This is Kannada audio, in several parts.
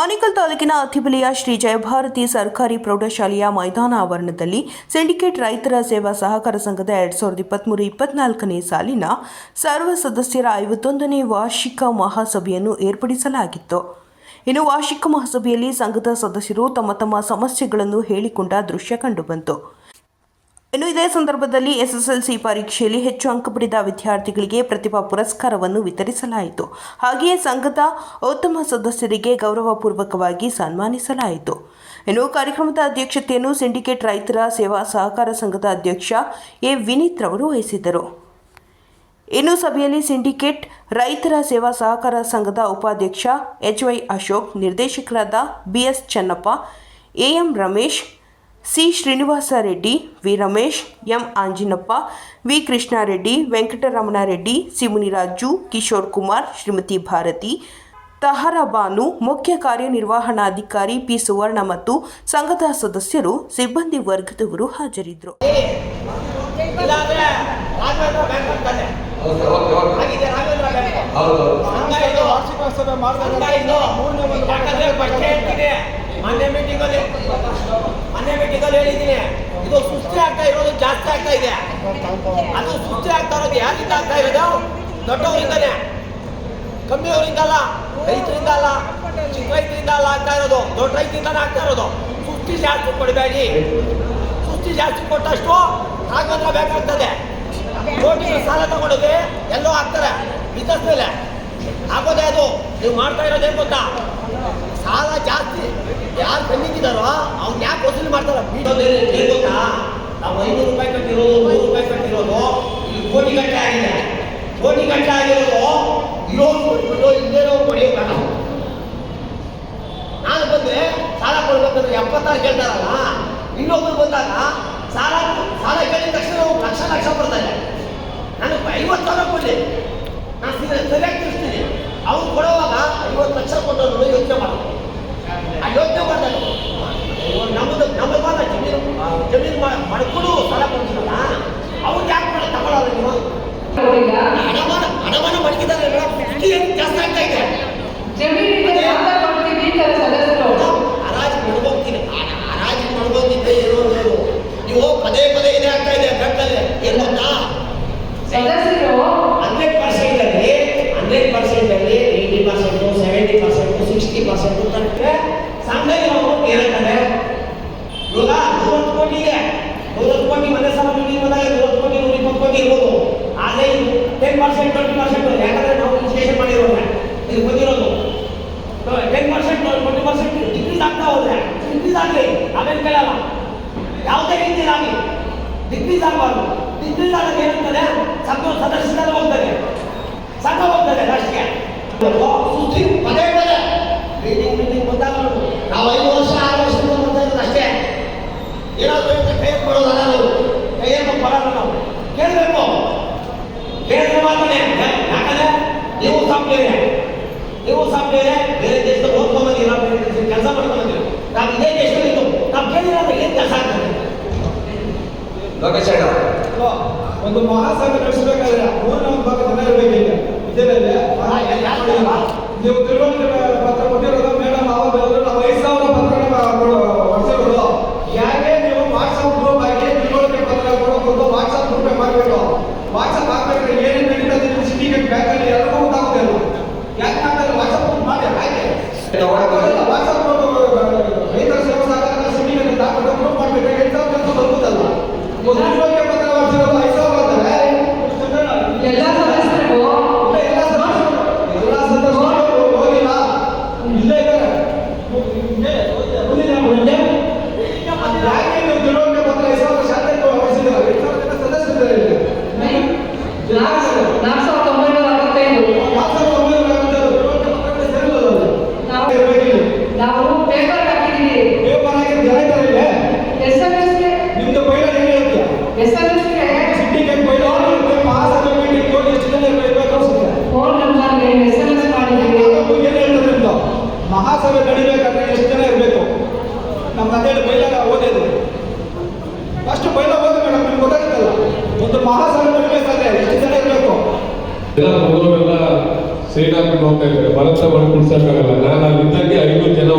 ಆನೇಕಲ್ ತಾಲೂಕಿನ ಅತ್ತಿಬೆಲೆಯ ಶ್ರೀ ಜಯಭಾರತಿ ಸರ್ಕಾರಿ ಪ್ರೌಢಶಾಲೆಯ ಮೈದಾನ ಆವರಣದಲ್ಲಿ ಸಿಂಡಿಕೇಟ್ ರೈತರ ಸೇವಾ ಸಹಕಾರ ಸಂಘದ 2023-24ನೇ ಸಾಲಿನ ಸರ್ವ ಸದಸ್ಯರ 51ನೇ ವಾರ್ಷಿಕ ಮಹಾಸಭೆಯನ್ನು ಏರ್ಪಡಿಸಲಾಗಿತ್ತು. ಇನ್ನು ವಾರ್ಷಿಕ ಮಹಾಸಭೆಯಲ್ಲಿ ಸಂಘದ ಸದಸ್ಯರು ತಮ್ಮ ಸಮಸ್ಯೆಗಳನ್ನು ಹೇಳಿಕೊಂಡ ದೃಶ್ಯ ಕಂಡುಬಂತು. ಇನ್ನು ಇದೇ ಸಂದರ್ಭದಲ್ಲಿ ಎಸ್ಎಸ್ಎಲ್ಸಿ ಪರೀಕ್ಷೆಯಲ್ಲಿ ಹೆಚ್ಚು ಅಂಕ ಪಡೆದ ವಿದ್ಯಾರ್ಥಿಗಳಿಗೆ ಪ್ರತಿಭಾ ಪುರಸ್ಕಾರವನ್ನು ವಿತರಿಸಲಾಯಿತು. ಹಾಗೆಯೇ ಸಂಘದ ಉತ್ತಮ ಸದಸ್ಯರಿಗೆ ಗೌರವಪೂರ್ವಕವಾಗಿ ಸನ್ಮಾನಿಸಲಾಯಿತು. ಇನ್ನು ಕಾರ್ಯಕ್ರಮದ ಅಧ್ಯಕ್ಷತೆಯನ್ನು ಸಿಂಡಿಕೇಟ್ ರೈತರ ಸೇವಾ ಸಹಕಾರ ಸಂಘದ ಅಧ್ಯಕ್ಷ ಎ ವಿನೀತ್ ರವರು ವಹಿಸಿದ್ದರು. ಇನ್ನು ಸಭೆಯಲ್ಲಿ ಸಿಂಡಿಕೇಟ್ ರೈತರ ಸೇವಾ ಸಹಕಾರ ಸಂಘದ ಉಪಾಧ್ಯಕ್ಷ ಎಚ್.ವೈ. ಅಶೋಕ್, ನಿರ್ದೇಶಕರಾದ B S. Chennappa, A M. Ramesh, C. Srinivasa Reddy, V. Ramesh, M. Anjinappa, V. Krishnareddy, Venkataramanareddy, C. Muniraju, Kishore Kumar, Shrimati Bharathi, Tahara Banu, ಮುಖ್ಯ ಕಾರ್ಯನಿರ್ವಹಣಾಧಿಕಾರಿ ಪಿ. ಸುವರ್ಣ ಮತ್ತು ಸಂಘದ ಸದಸ್ಯರು, ಸಿಬ್ಬಂದಿ ವರ್ಗದವರು ಹಾಜರಿದ್ದರು. ಮೊನ್ನೆ ಮೀಟಿಂಗಲ್ಲಿ ಹೇಳಿದ್ದೀನಿ, ಇದು ಸುಸ್ತಿ ಆಗ್ತಾ ಇರೋದು ಜಾಸ್ತಿ ಆಗ್ತಾ ಇದೆ. ಅದು ಸುಸ್ತಿ ಆಗ್ತಾ ಇರೋದು ಯಾರಿಂದ ಆಗ್ತಾ ಇರೋದು? ದೊಡ್ಡವರಿಂದಾನೆ, ಕಮ್ಮಿಯವರಿಂದ ಅಲ್ಲ, ರೈತರಿಂದ ಅಲ್ಲ, ಚಿಕ್ಕ ರೈತರಿಂದ ಅಲ್ಲ ಆಗ್ತಾ ಇರೋದು, ದೊಡ್ಡ ರೈತರಿಂದಾನೆ ಆಗ್ತಾ ಇರೋದು. ಸುಸ್ತಿ ಜಾಸ್ತಿ ಕೊಡಬೇಡಿ. ಸುಸ್ತಿ ಜಾಸ್ತಿ ಕೊಟ್ಟಷ್ಟು ಕಾಗದ ಬೇಕಾಗ್ತದೆ. ಕೋಟಿ ಸಾಲ ತಗೊಂಡೋಗಿ ಎಲ್ಲೋ ಹಾಕ್ತಾರೆ, ಬಿಸ್ನೆಸ್ ಮೇಲೆ ಆಗೋದೇ ಅದು. ನೀವು ಮಾಡ್ತಾ ಇರೋದೇನು ಗೊತ್ತಾ? ಸಾಲ ಜಾಸ್ತಿ ಯಾರು ಕಮ್ಮಿದ್ದಾರೋ ಅವ್ನು ಯಾಕೆ ವಸೂಲಿ ಮಾಡ್ತಾರ? ಏನು ಗೊತ್ತಾ? ನಾವು 500 ರೂಪಾಯಿ ಕಟ್ಟಿರೋದು, 100 ರೂಪಾಯಿ ಕಟ್ಟಿರೋದು ಇಲ್ಲಿ ಕೋಟಿ ಗಟ್ಟಲೆ ಆಗಿದೆ. ಕೋಟಿ ಗಟ್ಟಲೆ ಆಗಿರೋದು ಇನ್ನೇನೋ ಪಡೆಯೋಣ. ನಾನು ಬಂದ್ರೆ ಸಾಲ ಕೊಡ್ಬೇಕಂದ್ರೆ 76 ಕೇಳ್ತಾರಲ್ಲ, ಇನ್ನೊಬ್ರು ಬಂದಾಗ ಸಾಲ ಕೇಳಿದ ತಕ್ಷಣ ಲಕ್ಷ ಬರ್ತಾರೆ. ನನಗೆ 50,000 ಕೊಡಲಿ, ನಾನು ಸರಿಯಾಗಿ ತಿಳಿಸ್ತೀನಿ. ಅವ್ರು ಕೊಡುವಾಗ 50 ಲಕ್ಷ ಕೊಟ್ಟರು ಯೋಚನೆ ಮಾಡೋದು. ಆ ಯೋಚನೆ ಮಾಡ್ತಾರೆ. ನಮ್ಮದು ಮಾತ್ರ ಜಮೀನು ಮಾಡ್ಕೊಂಡು ಸಾಲ ಕೊಡ್ತೀರಲ್ಲ, ಅವ್ರು ಯಾಕೆ ತಗೊಳ್ಳಲ್ಲ? ನೀವು ಹಣವನ್ನು ಮಡಗಿದ್ದಾರೆ, ಜಾಸ್ತಿ ಆಗ್ತಾ ಇದೆ. ಹರಾಜು ಮಾಡ್ಬೋದಿದ್ದೆ ಇರೋದು. ನೀವು ಪದೇ ಇದೇ ಆಗ್ತಾ ಇದೆ ಬ್ಯಾಂಕಲ್ಲಿ. ಏನು ಗೊತ್ತಾ? 100% ಅಲ್ಲಿ 80%, 70%, 60% ತನಕ ಸಂಘದಲ್ಲಿ ಅವರು ಏನಾಗ್ತದೆ. ಇವಾಗ 100 ಕೋಟಿ ಇದೆ, 100 ಕೋಟಿ ಮನೆ ಸಾಲ ಬಂದಾಗ 100 ಕೋಟಿ 120 ಕೋಟಿ ಇರ್ಬೋದು. ಆದರೆ 10%, 20%, ಯಾಕಂದ್ರೆ ನಾವು ವಿಶ್ಲೇಷಣೆ ಮಾಡಿರೋದು ಇದು ಬಂದಿರೋದು 10%, 20% ಡಿಕ್ರೀಸ್ ಆಗ್ತಾ ಹೋದ್ರೆ ಇನ್ಕ್ರೀಸ್ ಆಗಲಿ, ಆಮೇಲೆ ಕೇಳಲ್ಲ. ಯಾವುದೇ ರೀತಿಯಾಗಿ ಡಿಕ್ರೀಸ್ ಆಗಬಾರ್ದು. ಡಿಕ್ರೀಸ್ ಆದಾಗ ಏನಾಗ್ತದೆ? ಸಂಘ ಸದಸ್ಯರ ಹೋಗ್ತದೆ, ಸಂಘ ಹೋಗ್ತದೆ ಲಾಸ್ಟ್ಗೆ. ಸುದ್ದಿ ಪದೇ ಮೀಟಿಂಗ್ ಬಂದಾಗ ನಾವು 5 ವರ್ಷ 6 ವರ್ಷದಿಂದ ಬರ್ತಾ ಇರೋದು ಅಷ್ಟೇ. ಏನಾದರೂ ಕೈಯಕ್ಕೆ ಬರೋದಲ್ಲ, ನಾವು ಕೈಯಕ್ಕೆ ಬರೋಲ್ಲ. ನಾವು ಕೇಳಬೇಕು, ಕೇಳಿದ್ರೆ ಮಾತ್ರನೇ. ಯಾಕಂದ್ರೆ ನೀವು ಸಾಫ್ಟ್ವೇರ್ ಬೇರೆ ದೇಶದಲ್ಲಿ ಓದ್ಕೊಂಡ್ಬಂದಿಲ್ಲ, ಬೇರೆ ದೇಶದಲ್ಲಿ ಕೆಲಸ ಮಾಡ್ಕೊಂಡ್ಬಂದಿಲ್ಲ. ನಾವು ಇದೇ ದೇಶದಲ್ಲಿ ಇದ್ದು ನಾವು ಕೇಳಿದ್ರೆ ಏನು ಕೆಲಸ ಆಗ್ತದೆ? ಒಂದು ಮಹಾಸಭೆ ನಡೆಸಬೇಕಾದ್ರೆ 3 ಭಾಗ ಜನ ಇರಬೇಕಿಲ್ಲ. ಇದರಲ್ಲಿ ನೀವು ತಿಳುವಳಿಕೆ ಪತ್ರ ಕೊಟ್ಟಿರೋದು ಮೇಡಮ್, ನಾವು 5,000 ಪತ್ರ ಹೊಡಿಸಿರೋದು. ಯಾಕೆ ನೀವು ವಾಟ್ಸಪ್ ಗ್ರೂಪ್ ಆಗಿ ತಿಳುವಳಿಕೆ ಪತ್ರ ಕೊಡೋದು ವಾಟ್ಸಪ್ ಗ್ರೂಪ್ ಮಾಡಬೇಕು. ವಾಟ್ಸಪ್ ಹಾಕ್ಬೇಕಾದ್ರೆ ಏನೇನು ನಡೀತದೆ ಸಿಂಡಿಕೇಟ್ ಬ್ಯಾಂಕಲ್ಲಿ ಎಲ್ಲರೂ ಗೊತ್ತಾಗುತ್ತೆ ಅಲ್ಲ. ಯಾಕೆ ಮಾಡ್ತಾರೆ? ವಾಟ್ಸಪ್ ಗ್ರೂಪ್ ಮಾಡಿ. ಹಾಗೆ ವಾಟ್ಸಪ್ ಗ್ರೂಪ್ ರೈತರ ಸೇವಾ ಸಹಕಾರ ಸಿಂಡಿಕೇಟ್ ಅಂತ ಹಾಕಿದ್ರೆ ಗ್ರೂಪ್ ಮಾಡಬೇಕು. 8,000 ಕೆಲಸ ಬರುತ್ತಲ್ಲ. ತಿಳುವಳಿಕೆ ಪತ್ರ ಹೊಡಿಸಿರೋದು 5,000 ಅಂದರೆ ಎಲ್ಲ ಸದಸ್ಯರು ಹೋಗಿಲ್ಲ, ಇಲ್ಲೇ ಇದ್ದಾರೆ. ಯಾಕೆ ನೀವು ತಿಳುವಳಿಕೆ ಪತ್ರ 5,000 ಶಾಲೆ ಹೊಡಿಸಿದ್ರೆ 8,000 ಸದಸ್ಯರಿದ್ದಾರೆ ಇಲ್ಲಿ. 4,945 ನಾವು ಪೇಪರ್ ಹಾಕಿದ್ದೀವಿ. ಪೇಪರ್ ಹಾಕಿ ಜನ ಇದ್ದಾರೆ ಇಲ್ಲಿ. SMS ನಿಮ್ದು ಬೈಲ ಏನು ಹೇಳ್ತೀಯ? SMS ಸಿಂಡಿಕೇಟ್ ಬೈಲ ಮಹಾಸಭೆ ಮೀಟಿಂಗ್ ಹೋಗಿ ಎಷ್ಟು ಜನ ಇರಬೇಕು ಅನ್ಸುತ್ತೆ? ಫೋನ್ ನಂಬರ್ SMS ಮಾಡಿದ್ದೀವಿ. ಏನು ಹೇಳ್ತಾರೆ ನಿಮ್ದು? ಮಹಾಸಭೆ ನಡಿಬೇಕಾದ್ರೆ ಎಷ್ಟು ಜನ ಇರಬೇಕು? ನಮ್ಮ ಅದೇ ಬೈಲ ಓದಿದ್ರು ಅಷ್ಟು ಬೈಲ ಓದಿ ಮೇಡಮ್, ನಿಮ್ಗೆ ಗೊತ್ತಾಗುತ್ತಲ್ಲ. ಒಂದು ಮಹಾಸಭೆ ನಡಿಬೇಕಾದ್ರೆ ಎಷ್ಟು ಜನ ಇರಬೇಕು? ಸೇಟ್ ಹಾಕೊಂಡು ಹೋಗ್ತಾ ಇದ್ದಾರೆ. ಭರತ ಮಾಡಿ ಕುಡ್ಸಕ್ಕಾಗಲ್ಲ. ನಾನು ಅಲ್ಲಿದ್ದಂಗೆ 5 ಜನ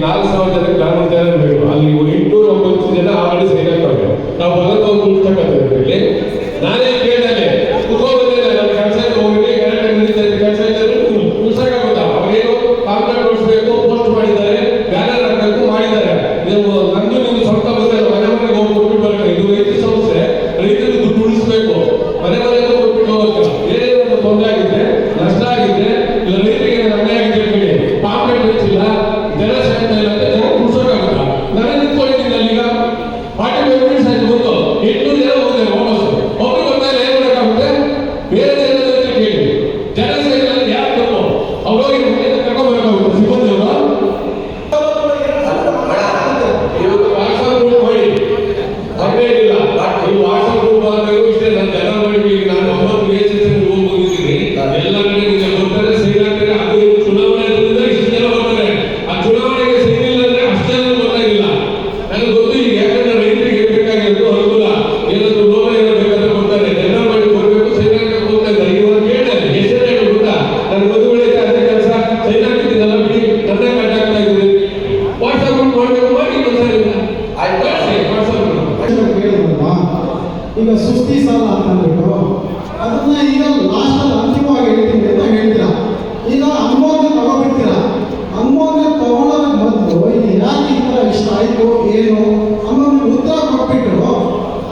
4,000 ಜನ ಗ್ರಾಮ ಪಂಚಾಯತ್ ಬೇಕು. ಅಲ್ಲಿ 890 ಜನ ಆಲ್ರೆಡಿ ಸೈನ್ ಆಗ್ತವೆ. ನಾವು ಬರೋದು ಮುಗಿಸ್ತಕ್ಕಂಥದ್ರಲ್ಲಿ ನಾನೇ ಕೇಳಿದೆ ಕುತ್ಕೊಂಡ್ಬಂದಿದ್ದೆ, ನನ್ನ ಕೆಲಸ ಹೋಗಿ ಕೆಲಸ ಇದ್ದರೆ ಮುಗಿಸಕ್ಕಾಗುತ್ತಾ? ಅವ್ರೇನು ಕಾಂಟ್ರಾಕ್ಟ್ ಓಡಿಸ್ಬೇಕು, ಪೋಸ್ಟ್ ಮಾಡಿದ್ದಾರೆ, ಬ್ಯಾನರ್ ಹಾಕಬೇಕು ಮಾಡಿದ್ದಾರೆ. ನೀವು ನಂದು ನೀವು ಸ್ವಂತ ಬಂದರೆ ಮನೆ ಮನೆಗೆ ಹೋಗಿ ಕೊಟ್ಬಿಟ್ಟು ಬರಬೇಕು. ಇದು ರೈತ ಸಂಸ್ಥೆ, ರೈತರಿಗೆ ದುಡ್ಡು ಉಳಿಸ್ಬೇಕು, ಮನೆ ಮನೆಗೂ ಕೊಟ್ಬಿಟ್ಟು ಹೋಗಬೇಕು. ಏನೇನು ತೊಂದರೆ ಆಗಿದ್ರೆ, ನಷ್ಟ ಆಗಿದ್ರೆ, ಇಲ್ಲ ರೈತರಿಗೆ ಅನ್ಯಾಯ ಆಗಿದ್ರೆ ಹೇಳಿ, ಪಾಂಪ್ಲೆಟ್ ಹೆಚ್ಚಿಲ್ಲ, ಜನ ಸಾಯ್ತಾ ಇಲ್ಲ ಅಂತ ಜನ ಉಳಿಸೋಕ್ಕಾಗುತ್ತಾ? ನಾನೇ ನಿಂತ್ಕೊಂಡಿದ್ದೀನಿ ಅಲ್ಲಿ ಈಗ 45 ಮಿನಿಟ್ಸ್ ಆಯ್ತು ಬಂದು 800 ಜನ ಹೋಗಿದ್ದಾರೆ ವಾಪಸ್. ಒಬ್ಬರು ಬಂದಾಗ ಏನ್ ಮಾಡೋಕ್ಕಾಗುತ್ತೆ? ಬೇರೆ ಏನಾದ್ರು ಕೇಳಿ, ಜನ ಸಾಯ್ತಾ ಯಾರು ತಪ್ಪು? ಅವ್ರು ಹೋಗಿ ಕರ್ಕೊಂಡ್ಬರಬೇಕಾಗುತ್ತೆ ಸಿಬ್ಬಂದಿ ಅವರು. ಇವತ್ತು ವಾಟ್ಸಪ್ ಗ್ರೂಪ್ ಮಾಡಿ ಅಪ್ಡೇಟ್ ಇಲ್ಲ. ಈ ವಾಟ್ಸಪ್ ಗ್ರೂಪ್ ಆಗಬೇಕು ಇಷ್ಟೇ. ನನ್ನ ಜನ ಮಾಡಿ ನಾನು 9 ASSN ಗ್ರೂಪ್ ಹೋಗಿದ್ದೀನಿ. ಎಲ್ಲ ಕಡೆ ನಿಮಗೆ ಬರ್ತಾರೆ, ಸೈನ್ ಆಗ್ತಾರೆ. ಅದು ಇದು ಚುನಾವಣೆ ಇರೋದ್ರಿಂದ ಇಷ್ಟು ಜನ ಬರ್ತಾರೆ. ಆ ಚುನಾವಣೆಗೆ ಸೈನ್ ಇಲ್ಲ ಅಂದ್ರೆ ಅಷ್ಟು ಜನ ಗೊತ್ತಾಗಿಲ್ಲ. ನನಗೆ ಗೊತ್ತು ಈಗ, ಯಾಕಂದ್ರೆ ರೈತರಿಗೆ ಏನ್ ಬೇಕಾಗಿರೋದು ಅನುಕೂಲ, ಏನಾದ್ರು ಲೋನ ಏನೋ ಬೇಕಾದ್ರೆ ಕೊಡ್ತಾರೆ, ಜನ ಮಾಡಿ ಕೊಡ್ಬೇಕು, ಸೈನ್ ಹಾಕಕ್ಕೆ ಹೋಗ್ತಾ ಇದ್ದಾರೆ. ಇವಾಗ ಕೇಳಿದೆ ಎಷ್ಟು ಜನ ಗೊತ್ತಾ? ನನ್ನ ಮದುವೆಗಳಿಗೆ ಅದೇ ಕೆಲಸ ಸೈನ್ ಹಾಕಿದ್ದೀನಲ್ಲ ಬಿಡಿ, ನನ್ನ ಕಾಂಟ್ಯಾಕ್ಟ್ ಆಗಿದ್ದೀನಿ. ವಾಟ್ಸಪ್ ಗ್ರೂಪ್ ಮಾಡಬೇಕು ಮಾಡಿ ಗೊತ್ತಾಗಿಲ್ಲ. ಆಯ್ತು ವಾಟ್ಸಪ್ ಗ್ರೂಪ್ ಕೇಳಿದ್ರಲ್ವಾ, ಈಗ ಸುಸ್ತಿ ಸಾಲ ಅಂತಂದ್ಬಿಟ್ಟು ಅದನ್ನ ಈಗ ಲಾಸ್ಟ್ ಅಲ್ಲಿ ಅಂತಿಮವಾಗಿ ಹೇಳ್ತೀನಿ ಅಂತ ಹೇಳ್ತೀರಾ. ಈಗ ಅನುಮೋದನೆ ತಗೋಬಿಡ್ತೀರಾ. ಅನುಮೋದನೆ ತಗೊಳ್ಳೋದಕ್ಕೆ ಮೊದಲು ಇದು ಯಾಕೆ ಈ ಥರ ಇಷ್ಟ ಆಯಿತು ಏನು ಅನ್ನೋದು ಉತ್ತರ ಕೊಟ್ಬಿಟ್ಟು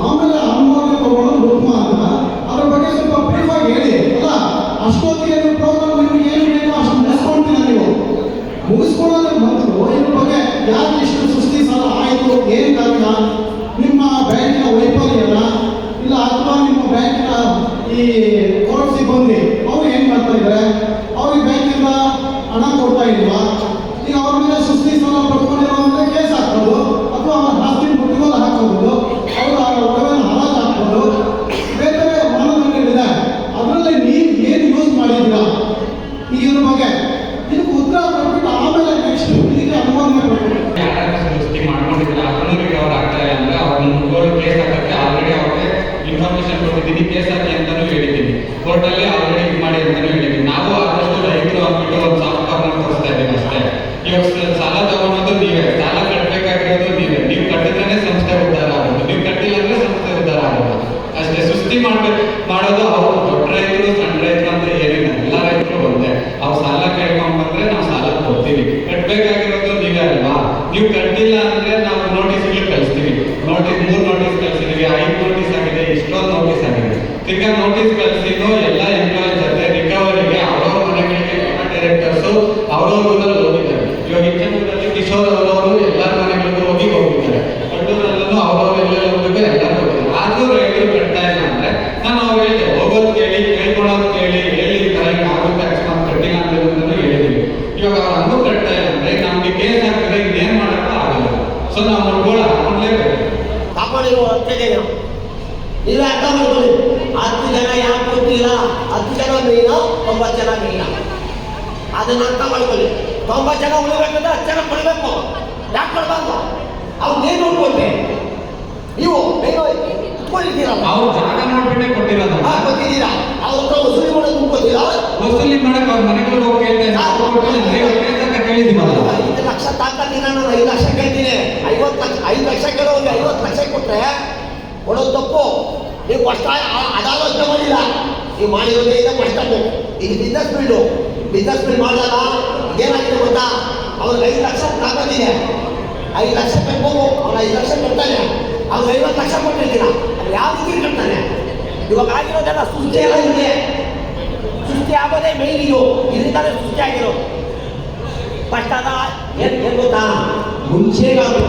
ಆಮೇಲೆ ಅನುಮೋದನೆ ತಗೊಳ್ಳೋದು ಉತ್ತಮ ಅಂತ ಅದ್ರ ಬಗ್ಗೆ ಸ್ವಲ್ಪ ಬ್ರೀಫ್ ಆಗಿ ಹೇಳಿ. ಅಲ್ಲ ಅಷ್ಟೊತ್ತಿಗೆ ಪ್ರೋಗ್ರಾಮ್ ನಿಮ್ಗೆ ಏನು ಬೇಕೋ ಅಷ್ಟು ಮುಗಿಸ್ಕೊಳ್ತೀರಾ ನೀವು. ಮುಗಿಸ್ಕೊಳ್ಳೋದಕ್ಕೆ ಮೊದಲು ಇದ್ರ ಬಗ್ಗೆ ಯಾಕೆ ಇಷ್ಟು ಸುಸ್ತಿ ಸಾಲ ಆಯಿತು, ಏನು ಕಾರಣ, ನಿಮ್ಮ ಬ್ಯಾಂಕಿನ ವೈಫಲ್ಯನ ಇಲ್ಲ ಅಥವಾ ನಿಮ್ಮ ಬ್ಯಾಂಕಿನ ಈ ಕೋರ್ಟ್ ಸಿಬ್ಬಂದಿ ಅವ್ರು ಏನು ಮಾಡ್ತಾ ಇದ್ದಾರೆ, ಅವ್ರಿಗೆ ಬ್ಯಾಂಕಿಂದ ಹಣ ಕೊಡ್ತಾ ಇಲ್ವಾ, ಈಗ ಅವ್ರ ಮೇಲೆ ಸುಸ್ತಿ ಸಾಲ ಪಡ್ಕೊಂಡಿರೋ ಅಂದರೆ ಕೇಸ್ ಹಾಕ್ಬೋದು, ಅಥವಾ ಅವ್ರ ಆಸ್ತಿ ಮುಟ್ಟಿಗೋಲು ಹಾಕೋಬೋದು, ಅವರ ಒಡವೆನ ಹರಾಜು ಹಾಕ್ಬೋದು, ಬೇರೆ ಬೇರೆ ಮಾನದಂಡಗಳಿದೆ. ಅದರಲ್ಲಿ ನೀವು ಏನು ಯೂಸ್ ಮಾಡಿದ್ದೀರಾ ಈಗ ಇದ್ರ ಬಗ್ಗೆ ಇದಕ್ಕೆ ಉತ್ತರ ಕೊಟ್ಬಿಟ್ಟು ಆಮೇಲೆ ನೆಕ್ಸ್ಟ್ ಇದಕ್ಕೆ ಅನುಮೋದನೆ ಕೊಡ್ಬೇಕು. ಸೃಷ್ಟಿ ಮಾಡ್ಕೊಂಡಿಲ್ಲ ಅದನ್ನೋರಿಗೆ ಅವ್ರು ಆಗ್ತಾ ಇಲ್ಲ ಅಂದ್ರೆ ಅವ್ರನ್ನ ಮುಗೋರು ಕೇಸ್ ಹಾಕಕ್ಕೆ ಆಲ್ರೆಡಿ ಅವ್ರಿಗೆ ಇನ್ಫಾರ್ಮೇಶನ್ ಕೊಟ್ಟಿದ್ದೀನಿ, ಕೇಸ್ ಹಾಕಿ ಅಂತಾನೂ ಹೇಳಿದ್ದೀನಿ, ಕೋರ್ಟಲ್ಲಿ ಆಲ್ರೆಡಿ ಇದು ಮಾಡಿ ಅಂತಾನೂ ಹೇಳಿದ್ದೀನಿ. ನಾವು ಆದಷ್ಟು ರೈತರು ಅಂದ್ಬಿಟ್ಟು ಒಂದು ಸಾಫ್ಟ್ ಕಾರ್ನರ್ ತೋರಿಸ್ತಾ ಇದ್ದೀವಿ ಅಷ್ಟೇ. ಇವಾಗ ಸಾಲ ತಗೊಳೋದು ನೀವೇ, ಸಾಲ ಕಟ್ಟಬೇಕಾಗಿರೋದು ನೀವೇ. ನೀವು ಕಟ್ಟಿದ್ರೆ ಸಂಸ್ಥೆ ಉದ್ಧಾರ ಆಗೋದು, ನೀವು ಕಟ್ಟಿಲ್ಲ ಅಂದ್ರೆ ಸಂಸ್ಥೆ ಉದ್ಧಾರ ಆಗೋದು ಅಷ್ಟೇ. ಸುಸ್ತಿ ಮಾಡೋದು ಅವರು ದೊಡ್ಡ ರೈತರು ಸಣ್ಣ ರೈತರು ಅಂತ ಏನಿಲ್ಲ, ಎಲ್ಲ ರೈತರು ಒಂದೇ. ಅವ್ರು ಸಾಲ ಕೇಳ್ಕೊಂಡ್ಬಂದ್ರೆ ನಾವು ಸಾಲ ಕೊಡ್ತೀವಿ. ಕಟ್ಟಬೇಕಾಗಿರೋದು ನೀವೇ ಅಲ್ವಾ? ನೀವು ಕಟ್ಟಿಲ್ಲ ಅಂದ್ರೆ ನಾವು ನೋಟಿಸ್ಗಳು ಕಳಿಸ್ತೀವಿ. ನೋಟಿಸ್ 3 ನೋಟಿಸ್ ಕಳಿಸಿದೀವಿ, 5 ನೋಟಿಸ್ ಆಗಿದೆ, ಇಷ್ಟೊಂದು ನೋಟಿಸ್ ಆಗಿದೆ. ತಿರ್ಗಾ ನೋಟಿಸ್ ಕಳಿಸಿದ್ದು ಎಲ್ಲ ಎಂಪ್ಲಾಯ್ ಜೊತೆ ರಿಕವರಿಗೆ ಅವ್ರವ್ರ ಮನೆಗಳಿಗೆ ಡೈರೆಕ್ಟರ್ಸು ಅವ್ರವ್ರ ಊರಲ್ಲಿ ಹೋಗಿದ್ದಾರೆ. ಇವಾಗ ಇಂಚನೂರಲ್ಲಿ ಕಿಶೋರ್ ಅವರವರು ಎಲ್ಲರ ಮನೆಗಳಿಗೂ ಹೋಗಿದ್ದಾರೆ. ಕಟ್ಟೂರಲ್ಲೂ ಅವ್ರವ್ರು ಎಲ್ಲೆಲ್ಲ ಹೋಗ್ಬೇಕು ಎಲ್ಲರೂ ಹೋಗಿದ್ದಾರೆ. ಆದ್ರೂ ರೈತರು ಕಟ್ತಾ ಇಲ್ಲ ಅಂದ್ರೆ ನಾನು ಅವ್ರು ಹೇಳಿದೆ, ಹೋಗೋದು ಕೇಳಿ, ಕೇಳ್ಕೊಳೋದು ಕೇಳಿ, ಹೇಳಿ ಈ ಥರ ಆಗುತ್ತೆ ಅಕಸ್ಮಾತ್ ಕಟ್ಟಿಲ್ಲ ಅಂತ ಹೇಳಿದ್ವಿ. ಇವಾಗ ಅವ್ರು ಹಂಗೂ ಕಟ್ತಾ ಇಲ್ಲ ಅಂದ್ರೆ ನಮ್ಗೆ ಕೇಸ್ ಹಾಕಿದ್ರೆ ಇನ್ನೇನ್ ಮಾಡಕ್ಕೂ ಆಗಲ್ಲ. ಸೊ ನಾವು ಮುಟ್ಗೋಳ ಹಾಕೊಂಡ್ಲೇಬೇಕು. ಕಾಪಾಡಿರುವ ಅತ್ಯಜನ ನೀವೇ ಅರ್ಥ ಮಾಡ್ಕೊಳ್ಳಿ. 10 ಜನ ಯಾಕೆ ಗೊತ್ತಿಲ್ಲ, 10 ಜನ ಮೀನ 90 ಜನ ಮೀನ, ಅದನ್ನ ಅರ್ಥ ಮಾಡ್ಕೊಳ್ಳಿ. 90 ಜನ ಉಳಿಬೇಕಂದ್ರೆ 10 ಜನ ಕೊಡಬೇಕು. ಯಾಕೆ ಕೊಡಬಾರ್ದು? ಅವ್ನೇನು ನೋಡ್ಕೊಂಡೆ ನೀವು ಇಟ್ಕೊಂಡಿದ್ದೀರಲ್ಲ, ಅವ್ರು ಜಾಗ ನೋಡ್ಬಿಟ್ಟೆ ಕೊಟ್ಟಿರೋದು. ಗೊತ್ತಿದ್ದೀರಾ? ಅವ್ರ ಹತ್ರ ವಸೂಲಿ ಮಾಡೋದು ಗೊತ್ತಿಲ್ಲ. ವಸೂಲಿ ಮಾಡಕ್ ಅವ್ರ ಮನೆಗಳಿಗೆ ಹೋಗಿ ಕೇಳಿದ್ದೀವಿ. 5 ಲಕ್ಷ ತಾಕತ್ತೀನಿ, ನಾನು 5 ಲಕ್ಷ ಕೇಳ್ತೀನಿ. 5 ಲಕ್ಷ ಕೇಳೋ 50 ಲಕ್ಷ ಕೊಟ್ರೆ ಕೊಡೋದು ತಪ್ಪು. ನೀವು ಕಷ್ಟ ಅದಾಲೋಚನೆ ಮಾಡಿಲ್ಲ, ನೀವು ಮಾಡಿರೋದೇ ಇದೆ ಕಷ್ಟವು. ಇದು ಬಿಸ್ನೆಸ್ ಬಿಲ್ಡ್ ಮಾಡಿದಾಗ ಏನಾಗಿದೆ ಗೊತ್ತಾ? ಅವ್ರಿಗೆ 5 ಲಕ್ಷ ತಾಕತ್ತಿದೆ, 5 ಲಕ್ಷ ಕಟ್ಬೋದು. ಅವ್ನು 5 ಲಕ್ಷ ಕಟ್ತಾನೆ, ಅವ್ನು 50 ಲಕ್ಷ ಕೊಟ್ಟಿರ್ತೀರ, ಅವ್ರು ಯಾವ ರೀತಿ ಕಟ್ತಾನೆ? ಇವಾಗ ಆಗಿರೋದೆಲ್ಲ ಸೃಷ್ಟಿ ಎಲ್ಲ ಇದೆ. ಸೃಷ್ಟಿ ಆಗೋದೇ ಮೇನ್ ಇದು, ಇದರಿಂದಾನೇ ಸೃಷ್ಟಿ ಆಗಿರೋದು. ಫಸ್ಟ್ ಅದ ಏನು ಗೊತ್ತಾ? ಮುಂಚೆಗಾದ್ರು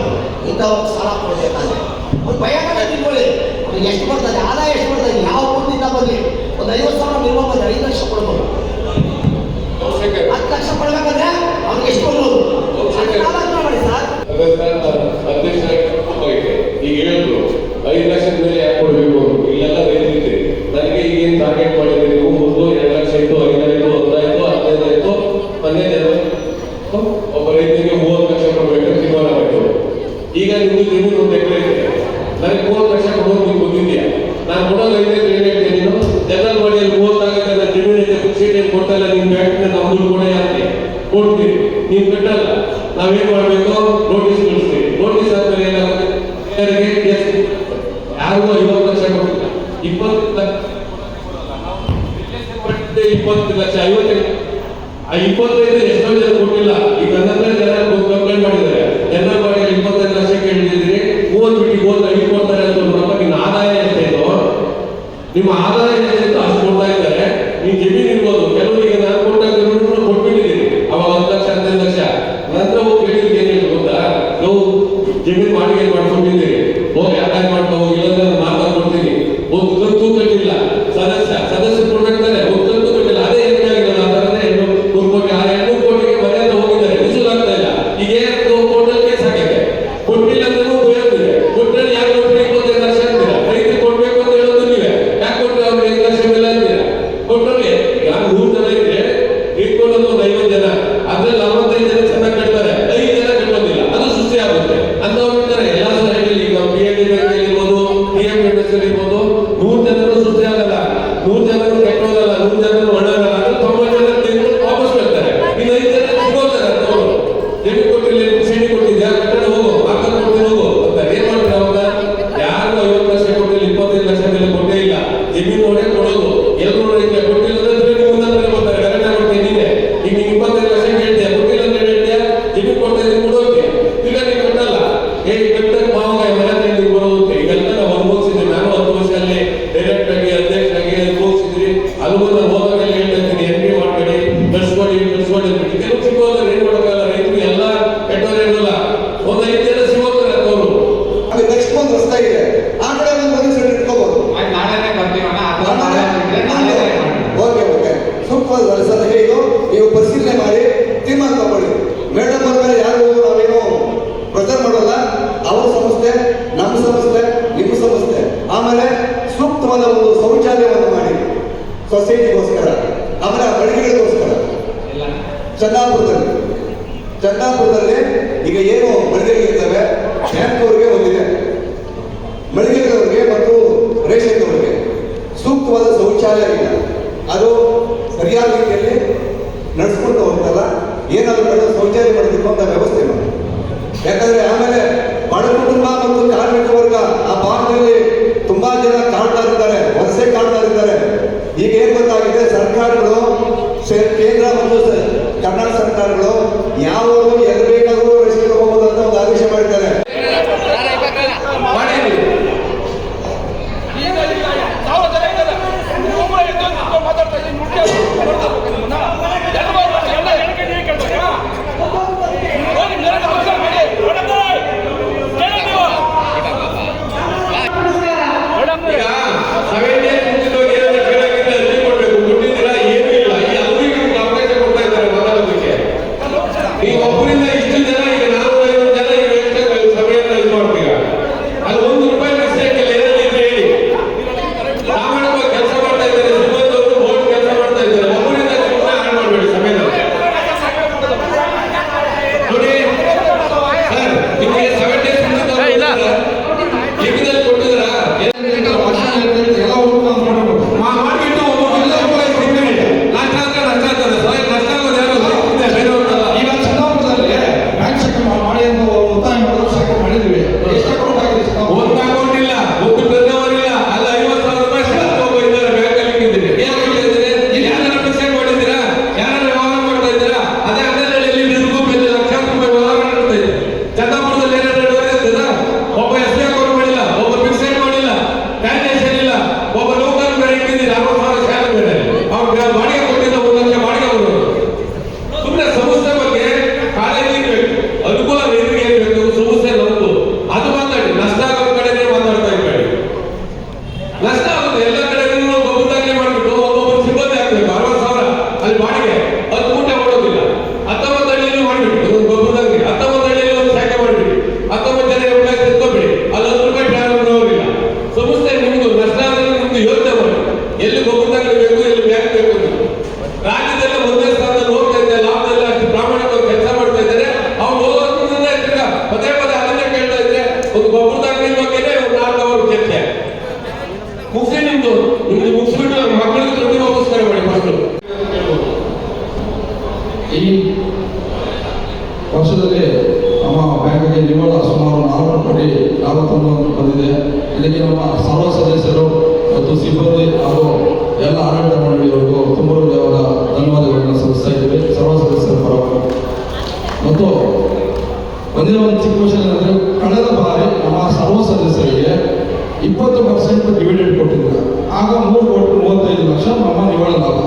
ಇಂಥವ್ರು ಸಾಲ ಕೊಡಬೇಕಾದ್ರೆ ಒಂದು ಭಯಕರ ತಿಳ್ಕೊಳ್ಳಿ. ಅವ್ರಿಗೆ ಎಷ್ಟು ಬರ್ತದೆ, ಆದಾಯ ಎಷ್ಟು ಬರ್ತದೆ, ಯಾವ ಊರಿನಿಂದ ಬರಲಿ, ಒಂದು 50,000 ಮಿನಿಮಮ್ ಬಂದರೆ 5 ಲಕ್ಷ ಕೊಡ್ಬೋದು. 10 ಲಕ್ಷ ಕೊಡಬೇಕಂದ್ರೆ ಅವ್ರಿಗೆ ಎಷ್ಟು ಕೊಡ್ಬೋದು? ಮಾಡಿ ಸರ್. ಅಧ್ಯಕ್ಷ ಈಗ ಹೇಳಿದ್ರು 5 ಲಕ್ಷದ ಮೇಲೆ ಯಾಕೆ ಕೊಡಬೇಕು? ಇಲ್ಲೆಲ್ಲ ರೈತರಿದೆ. ನನಗೆ ಈಗೇನು ಟಾರ್ಗೆಟ್ ಮಾಡಿದ್ರೆ ನೀವು 2 ಲಕ್ಷ ಆಯಿತು, 5 ಆಯಿತು, 10 ಆಯಿತು, 15 ಆಯಿತು, 15 ಒಬ್ಬ ರೈತರಿಗೆ 30 ಲಕ್ಷ ಕೊಡಬೇಕು ತೀರ್ಮಾನ ಆಯಿತು. ಈಗ ನಿಮ್ದು ಜಮೀನು 1 ಎಕರೆ ಇದೆ, ನನಗೆ 30 ಲಕ್ಷ ಕೊಡೋದು ನೀವು ಗೊತ್ತಿದೆಯಾ? ನಾನು ಕೊಡೋದು 5 ಎಕರೆ ಏನು ಹೇಳ್ತೀನಿ, ನೀನು ಜನರಲ್ ಬಾಡಿಯಲ್ಲಿ 30 ಆಗುತ್ತೆ, ನನ್ನ ಜಮೀನು ಇದೆ, ಶೀಟ್ ಏನು ಕೊಡ್ತಾ ಇಲ್ಲ, ನಿಮ್ಮ ಬ್ಯಾಂಕ್ನ ನಮ್ಮದು ಕೂಡ ಯಾಕೆ ಕೊಡ್ತೀವಿ, ನೀವು ಕಟ್ಟಲ್ಲ, ನಾವೇನ್ ಮಾಡ್ಬೇಕು, ನೋಟಿಸ್ ಕೊಡಿಸ್ತೀವಿ. ನೋಟಿಸ್ ಆದ್ಮೇಲೆ ಏನಾಗುತ್ತೆ, ಮೇಯರ್ಗೆ ಕೇಸ್ ಯಾರಿಗೂ 50 ಲಕ್ಷ ಕೊಟ್ಟಿಲ್ಲ, 20 ಲಕ್ಷ 20 ಲಕ್ಷ 50 ಆ 25 ಎಷ್ಟೋ ಜನ ಕೊಟ್ಟಿಲ್ಲ. ಈಗ ನನ್ನ ಹತ್ರ ಜನ ಕಂಪ್ಲೇಂಟ್ ಮಾಡಿದ್ದಾರೆ, ಜನರಲ್ ಬಾಡಿಗೆ 25 ಲಕ್ಷ ಕೇಳಿದ್ರಿ, 30 ಬಿಟ್ಟಿಗೆ ಹೋದ್ರೆ 5 ಕೊಡ್ತಾರೆ ಅಂತ ನೋಡಪ್ಪ. ನಿಮ್ಮ ಆದಾಯ ಎಷ್ಟೇನು, ನಿಮ್ಮ ಆದಾಯ ಎಷ್ಟೇನು ಅಷ್ಟು ಕೊಡ್ತಾ ಇದ್ದಾರೆ. ನೀವು ಜಮೀನು ಇರ್ಬೋದು, ಕೆಲವರಿಗೆ ನಾನು ಕೊಟ್ಟಾಗ ಕೊಟ್ಬಿಟ್ಟಿದ್ದೀರಿ, ಅವಾಗ 10 ಲಕ್ಷ 15 ಲಕ್ಷ. ನಂತರ ಹೋಗಿ ಕೇಳಿದ್ರೆ ಏನ್ ಹೇಳಿ ಗೊತ್ತಾ, ನಾವು ಜಮೀನು ಬಾಡಿಗೆ ಮಾಡ್ಕೊಂಡಿದ್ದೀರಿ, ಹೋಗಿ ಆದಾಯ ಮಾಡ್ಕೊ ಹೋಗಿ, ಇಲ್ಲಂದ್ರೆ ನಾನು ಮಾತಾಡ್ಕೊಡ್ತೀನಿ. ಒಂದು ಕಂತು ಕಟ್ಟಿಲ್ಲ, ಸದಸ್ಯ ಕೊಡ್ಬೇಕಾದ್ರೆ ಒಂದು ಕಂತು ಕಟ್ಟಿಲ್ಲ, ಅದೇ ಏನೇ ಆಗಿಲ್ಲ. ಆ ಥರನೇ 2 ಕೋಟಿ 2 ಕೋಟಿಗೆ ಮರ್ಯಾದೆ ಹೋಗಿದ್ದಾರೆ, ಉಸುಲಾಗ್ತಾ ಇಲ್ಲ. ಈಗ ಕೋರ್ಟಲ್ಲಿ ಕೇಸ್ ಹಾಕಿದೆ, ಕೊಟ್ಟಿಲ್ಲ ಅಂದ್ರೂ ಹೇಳ್ತೀವಿ, ಕೊಟ್ಟರೆ ಯಾರು ಕೊಟ್ಟರೆ 25 ಲಕ್ಷ ಅಂತೀರ, ರೈತರು ಕೊಡ್ಬೇಕು ಅಂತ ಹೇಳೋದು ನೀವೇ, ಯಾಕೆ ಕೊಟ್ಟರೆ ಅವ್ರು 5 ಲಕ್ಷ ಮೇಲೆ ಅಂತೀರ. ಕೊಟ್ಟರೆ ಯಾರು 100 ಜನ ಇದ್ರೆ ಇಟ್ಕೊಳ್ಳೋದು ಒಂದು 50 ಜನ, ಅದ್ರಲ್ಲಿ 45 ಜನ ಚೆನ್ನಾಗಿ ಕಟ್ತಾರೆ, 5 ಜನ ಕಟ್ಟೋದಿಲ್ಲ, ಅದು ಸೃಷ್ಟಿ ಆಗುತ್ತೆ. ಅಂತವ್ರು ಇರ್ತಾರೆ ಎಲ್ಲ ಸೊಸೈಟಿಯಲ್ಲಿ. ಈಗ PNB ಬ್ಯಾಂಕ್ ಇರ್ಬೋದು, PMFS ಇರ್ಬೋದು, 100 ಜನರು ಸೃಷ್ಟಿ ಆಗಲ್ಲ, 100 ಜನರು ಕೆಟ್ಟೋಗಲ್ಲ, 100 ಜನರು ಒಳ್ಳೆಯಲ್ಲ, ಅದು 90 ಜನ ತೆಗೆದು ವಾಪಸ್ ಬರ್ತಾರೆ. ಇನ್ನು 5 ಜನ ಸಿಗೋತಾರೆ ಅಂತವ್ರು. ಜಮೀನು ಕೊಟ್ಟಿಲ್ಲ, ಸಿಡಿ ಕೊಟ್ಟಿದ್ಯಾ, ಕಟ್ಟಡ ಹೋಗು, ಆಕಾರ ಕೊಡ್ತೀನಿ ಹೋಗು ಅಂತ ಏನ್ ಮಾಡ್ತಾರೆ. ಅವಾಗ ಯಾರು 50 ಲಕ್ಷ ಕೊಟ್ಟಿಲ್ಲ, 25 ಲಕ್ಷ ಮೇಲೆ ಕೊಟ್ಟೇ ಇಲ್ಲ, ಜಮೀನು ನೋಡೇ ಕೊಡೋದು. ಎಲ್ಲರೂ ನೋಡಿದ್ರೆ ಕೊಟ್ಟಿಲ್ಲ ಅಂದ್ರೆ ನೀವು ಮುಂದೆ ಬರ್ತಾರೆ, ಕರೆಕ್ಟ್ ಆಗುತ್ತೆ ನೀನೆ. ಈಗ ನೀವು 25 ಲಕ್ಷ ಹೇಳ್ತೀಯ, ಕೊಟ್ಟಿಲ್ಲ ಅಂತ ಹೇಳ್ತೀಯ, ಜಮೀನು ಕೊಡ್ತಾ ಇದ್ದೀನಿ ಕೊಡೋಕೆ, ಈಗ ನೀವು ಕಟ್ಟಲ್ಲ, ಕಟ್ಟಕ್ಕೆ ಮಾವಾಗ ಮನೆ ನೀವು ಬರೋದು. ಈಗೆಲ್ಲ ನಾವು ಅನುಭವಿಸಿದ್ವಿ, ನಾನು 10 ವರ್ಷ ಅಲ್ಲಿ ಡೈರೆಕ್ಟ್ ಆಗಿ ಅಧ್ಯಕ್ಷರಾಗಿ ಅನುಭವಿಸಿದ್ರಿ. ಅಲ್ಗೂ ನಾನು ಹೋದಾಗೆಲ್ಲ ಹೇಳ್ತಾ ಇದ್ದೀನಿ, MP ಮಾಡ್ಬೇಡಿ, ಕಳ್ಸ್ಕೊಡಿ ಅಂದ್ಬಿಟ್ಟು. ಕೆಲವು ಸಿಗೋದ್ರೆ ಏನ್ ಮಾಡೋಕ್ಕಲ್ಲ, ರೈತರು ಎಲ್ಲ ಕೆಟ್ಟವ್ರು ಇರೋಲ್ಲ, ಒಂದು 5 ಜನ ಸಿಗೋತಾರೆ ಅಂತವ್ರು. ಅದು ನೆಕ್ಸ್ಟ್ ಒಂದು ರಸ್ತೆ ಇದೆ, ಆ ಕಡೆ ಒಂದು ಮನೆ ಸೈಡ್ ಇಟ್ಕೋಬಹುದು. ನಾಳೆನೇ ಬರ್ತೀವಣ್ಣ, ಅಥವಾ ನಾಳೆ ನಾಳೆ ಓಕೆ ಓಕೆ, ಸೂಕ್ತವಾದ ಸಲಹೆ ಇದು. ನೀವು ಪರಿಶೀಲನೆ ಮಾಡಿ ತೀರ್ಮಾನ ತಗೊಳ್ಳಿ. ಮೇಡಮ್ ಮೇಲೆ ಯಾರು ನಾವೇನು ಪ್ರೆಸರ್ ಮಾಡೋಲ್ಲ, ಅವ್ರ ಸಂಸ್ಥೆ, ನಮ್ಮ ಸಂಸ್ಥೆ, ನಿಮ್ಮ ಸಂಸ್ಥೆ. ಆಮೇಲೆ ಸೂಕ್ತವಾದ ಒಂದು ಶೌಚಾಲಯವನ್ನು ಮಾಡಿ ಸೊಸೈಟಿಗೋಸ್ಕರ, ಆಮೇಲೆ ಆ ಮಳಿಗೆಗಳಿಗೋಸ್ಕರ. ಚನ್ನಾಪುರದಲ್ಲಿ ಈಗ ಏನು ಮಳಿಗೆಗಳಿರ್ತವೆ, ಬ್ಯಾಂಕ್ನವ್ರಿಗೆ ಒಂದಿದೆ, ಮಳಿಗೆಗಳವ್ರಿಗೆ ಮತ್ತು ರೇಷನ್ದವರಿಗೆ ಸೂಕ್ತವಾದ ಶೌಚಾಲಯ ಇಲ್ಲ. ಅದು ಸರಿಯಾದ ರೀತಿಯಲ್ಲಿ ನಡೆಸ್ಕೊಂಡು ಹೋಗ್ತಲ್ಲ, ಏನಾದರೂ ಕಡೆ ಶೌಚಾಲಯ ಮಾಡಬೇಕು ಅಂತ ವ್ಯವಸ್ಥೆ ಮಾಡಿ. ಯಾಕಂದ್ರೆ ಆಮೇಲೆ ಬಡ ಕುಟುಂಬ ಮತ್ತು ಕಾರ್ಮಿಕ ವರ್ಗ ಆ ಭಾಗದಲ್ಲಿ ತುಂಬಾ ಜನ ಕಾಡ್ತಾ ಇರ್ತಾರೆ, ವಲಸೆ ಕಾಡ್ತಾ ಇರ್ತಾರೆ. ಈಗ ಏನ್ ಗೊತ್ತಾಗಿದೆ, ಸರ್ಕಾರಗಳು ಕೇಂದ್ರ ಮತ್ತು ಕರ್ನಾಟಕ ಸರ್ಕಾರಗಳು ಯಾವರು ಎಲ್ಲಿ ಬೇಕಾದರೂ ರೇಷನ್ ತಗೋಬಹುದು ಅಂತ ಒಂದು ಆದೇಶ ಮಾಡಿದ್ದಾರೆ. ನೀವು ಒಬ್ಬರಿಂದ ಇಷ್ಟು ಜನ, ಈಗ 450 ಜನ ಈಗ ಸಭೆಯನ್ನ ಇದು ಮಾಡ್ತೀಗ, ಅದು 1 ರೂಪಾಯಿ ಮಿಸ್ಟೇಕ್ ಇಲ್ಲ, ಏನಿದೆ ಹೇಳಿ. ಪ್ರಾಮಾಣಿಕವಾಗಿ ಕೆಲಸ ಮಾಡ್ತಾ ಇದ್ದಾರೆ, ಸಿಬ್ಬಂದಿ ಅವರು ಬೋರ್ಡ್ ಕೆಲಸ ಮಾಡ್ತಾ ಇದ್ದಾರೆ. ಒಬ್ಬರಿಂದ ಹಾಳು ಮಾಡಬೇಡಿ ಸಭೆನ. ನೋಡಿ ಸರ್, ನಿಮಗೆ 7 ಡೇಸ್ ಲಿಖಿತದಲ್ಲಿ ಕೊಟ್ಟಿದ್ದೀರಾ? ಎಲ್ಲ ಮಾಡಿಬಿಟ್ಟು ಒಬ್ಬೊಬ್ಬರಿಂದ ನಷ್ಟ ಆಗ್ತದೆ. ನಷ್ಟ ಆಗೋದು ಯಾರು ಬೇರೆಯವ್ರಲ್ಲ. ಈಗ ಚನ್ನಾಪುರದಲ್ಲಿ ಬ್ಯಾಂಕ್ ಶಾಖೆ ಮಾಡಿ ಅಂತ ಒತ್ತಾಯ ಮಾಡೋದು ಶಾಖೆ ಮಾಡಿದ್ವಿ. ಎಷ್ಟು ಅಕೌಂಟ್ ಆಗಿದೆ? ಒಂದು ಅಕೌಂಟ್ ಇಲ್ಲ, ಒಂದು ಟರ್ನೋವರ್ ಇಲ್ಲ. ಅಲ್ಲ 50,000 ರೂಪಾಯಿ ಸಾಲ ಇದ್ದಾರೆ ಬ್ಯಾಂಕಲ್ಲಿ ಇಟ್ಟಿದ್ದೀರಿ. ಏನು ಮಾಡಿದ್ದೀರಿ? ಯಾರು ಡಿಸೈಡ್ ಮಾಡಿದ್ದೀರಾ? ಯಾರು ವ್ಯವಹಾರ ಮಾಡ್ತಾ ಇದ್ದೀರಾ? ಅದೇ ಹನ್ನೆರಡರಲ್ಲಿ ರೂಪಾಯಿ ಲಕ್ಷಾಂತರ ರೂಪಾಯಿ ವ್ಯವಹಾರ ಮಾಡ್ತಾ ಇದ್ದೀರಿ. ಚಂದಾಪುರದಲ್ಲಿ ಏನಾದ್ರು ಇರ್ತದ? ಒಬ್ಬ SBI ಅಕೌಂಟ್ ಮಾಡಿಲ್ಲ, ಒಬ್ಬ ಫಿಕ್ಸೆಡ್ ಮಾಡಿಲ್ಲ, ಟ್ರಾನ್ಸಾಕ್ಷನ್ ಇಲ್ಲ, ಒಬ್ಬ ಲೋಕಲ್ ಬೇರೆ ಇಟ್ಟಿದ್ದೀರಿ 60,000 ಶಾಲೆ ಬೇರೆ. ಅವ್ರು ಬಾಡಿಗೆ ಕೊಟ್ಟಿದ್ದ 1 ಲಕ್ಷ ಬಾಡಿಗೆ ಅವರು. ಸುಮ್ಮನೆ ಸಂಸ್ಥೆ ಬಗ್ಗೆ ಕಾಳಜಿ ಇರಬೇಕು, ಅನುಕೂಲ ರೈತರಿಗೆ ಬೇಕು, ಸಂಸ್ಥೆ ನಮ್ದು ಅದು ಮಾತಾಡಿ. ನಷ್ಟ ಆಗೋ ಕಡೆನೇ ಮಾತಾಡ್ತಾ ಇರ್ಬೇಡಿ. ನಷ್ಟ ಆಗುತ್ತೆ ಎಲ್ಲ ಕಡೆಗೂ. ಗೊಬ್ಬರದಾಗಲೇ ಮಾಡಿಬಿಟ್ಟು ಒಬ್ಬೊಬ್ಬರು ಸಿಬ್ಬಂದಿ ಹಾಕ್ಬೇಕು, 60,000 ಅಲ್ಲಿ ಬಾಡಿಗೆ 10 ಮೂಟೆ ಓಡೋದಿಲ್ಲ. 19 ಹಳ್ಳಿಯಲ್ಲಿ ಮಾಡಿಬಿಟ್ಟು ಒಂದು ಗೊಬ್ಬರದಾಗಲಿ 19 ಹಳ್ಳಿಯಲ್ಲಿ ಒಂದು ಶಾಖೆ ಮಾಡಿಬಿಡಿ, 19 ಜನ ಎಂಪ್ಲಾಯ್ಸ್ ಎತ್ಕೊಬಿಡಿ, ಅಲ್ಲಿ 1 ರೂಪಾಯಿ ಟ್ರಾವೆಲ್ ಹೋಗಿಲ್ಲ. ಸಂಸ್ಥೆ ನಿಮ್ದು ನಷ್ಟ ಆದರೆ ನಿಮ್ದು ಯೋಚನೆ ಮಾಡಿ, ಎಲ್ಲಿ ಗೊಬ್ಬರದಾಗಲಿ ಬೇಕು, ಎಲ್ಲಿ ಬ್ಯಾಂಕ್ ಬೇಕು ಅಂತ. ರಾಜ್ಯದಲ್ಲಿ ಒಂದೇ ಸ್ಥಾನದಲ್ಲಿ ಹೋಗ್ತಾ ಇದ್ದಾರೆ, ಲಾಭದಲ್ಲಿ ಅಷ್ಟು ಪ್ರಾಮಾಣಿಕವಾಗಿ ಕೆಲಸ ಮಾಡ್ತಾ ಇದ್ದಾರೆ. ಅವ್ರು ಹೋಗೋದ್ರಿಂದ ಪದೇ ಅದನ್ನೇ ಕೇಳ್ತಾ ಇದ್ರೆ ಒಂದು ಗೊಬ್ಬರದಾಗಲಿ ಬಗ್ಗೆನೇ ಒಂದು 4 ಅವರ್ ಚರ್ಚೆ ಮುಗಿಸಿ ನಿಮ್ದು ಮುಗಿಸ್ಬಿಟ್ಟು ಮಕ್ಕಳಿಗೆ ಪ್ರತಿಭಾ ಪುಸ್ತಕ ಮಾಡಿ ಫಸ್ಟ್. ಈ ವರ್ಷದಲ್ಲಿ ನಮ್ಮ ಬ್ಯಾಂಕಿಗೆ ನಿವ್ವಳ ಸುಮಾರು 4,41 ಬಂದಿದೆ. ಇದಕ್ಕೆ ನಮ್ಮ ಸರ್ವ ಸದಸ್ಯರು ಮತ್ತು ಸಿಬ್ಬಂದಿ ಹಾಗೂ ಎಲ್ಲ ಆಡಳಿತ ಮಂಡಳಿಯವರಿಗೂ ತುಂಬ ಹೃದಯವಾದ ಧನ್ಯವಾದಗಳನ್ನು ಸಲ್ಲಿಸ್ತಾ ಇದ್ದೇವೆ ಸರ್ವ ಸದಸ್ಯರ ಪರವಾಗಿ. ಮತ್ತು ಒಂದೇ ಒಂದು ಚಿಕ್ಕ ವಿಷಯ ಏನಂದರೆ, ಕಳೆದ ಬಾರಿ ನಮ್ಮ ಸರ್ವ ಸದಸ್ಯರಿಗೆ 20% ಡಿವಿಡೆಂಡ್ ಕೊಟ್ಟಿದ್ದಾರೆ. ಆಗ 3,35 ಲಕ್ಷ ನಮ್ಮ ನಿವ್ವಳ ಲಾಭ.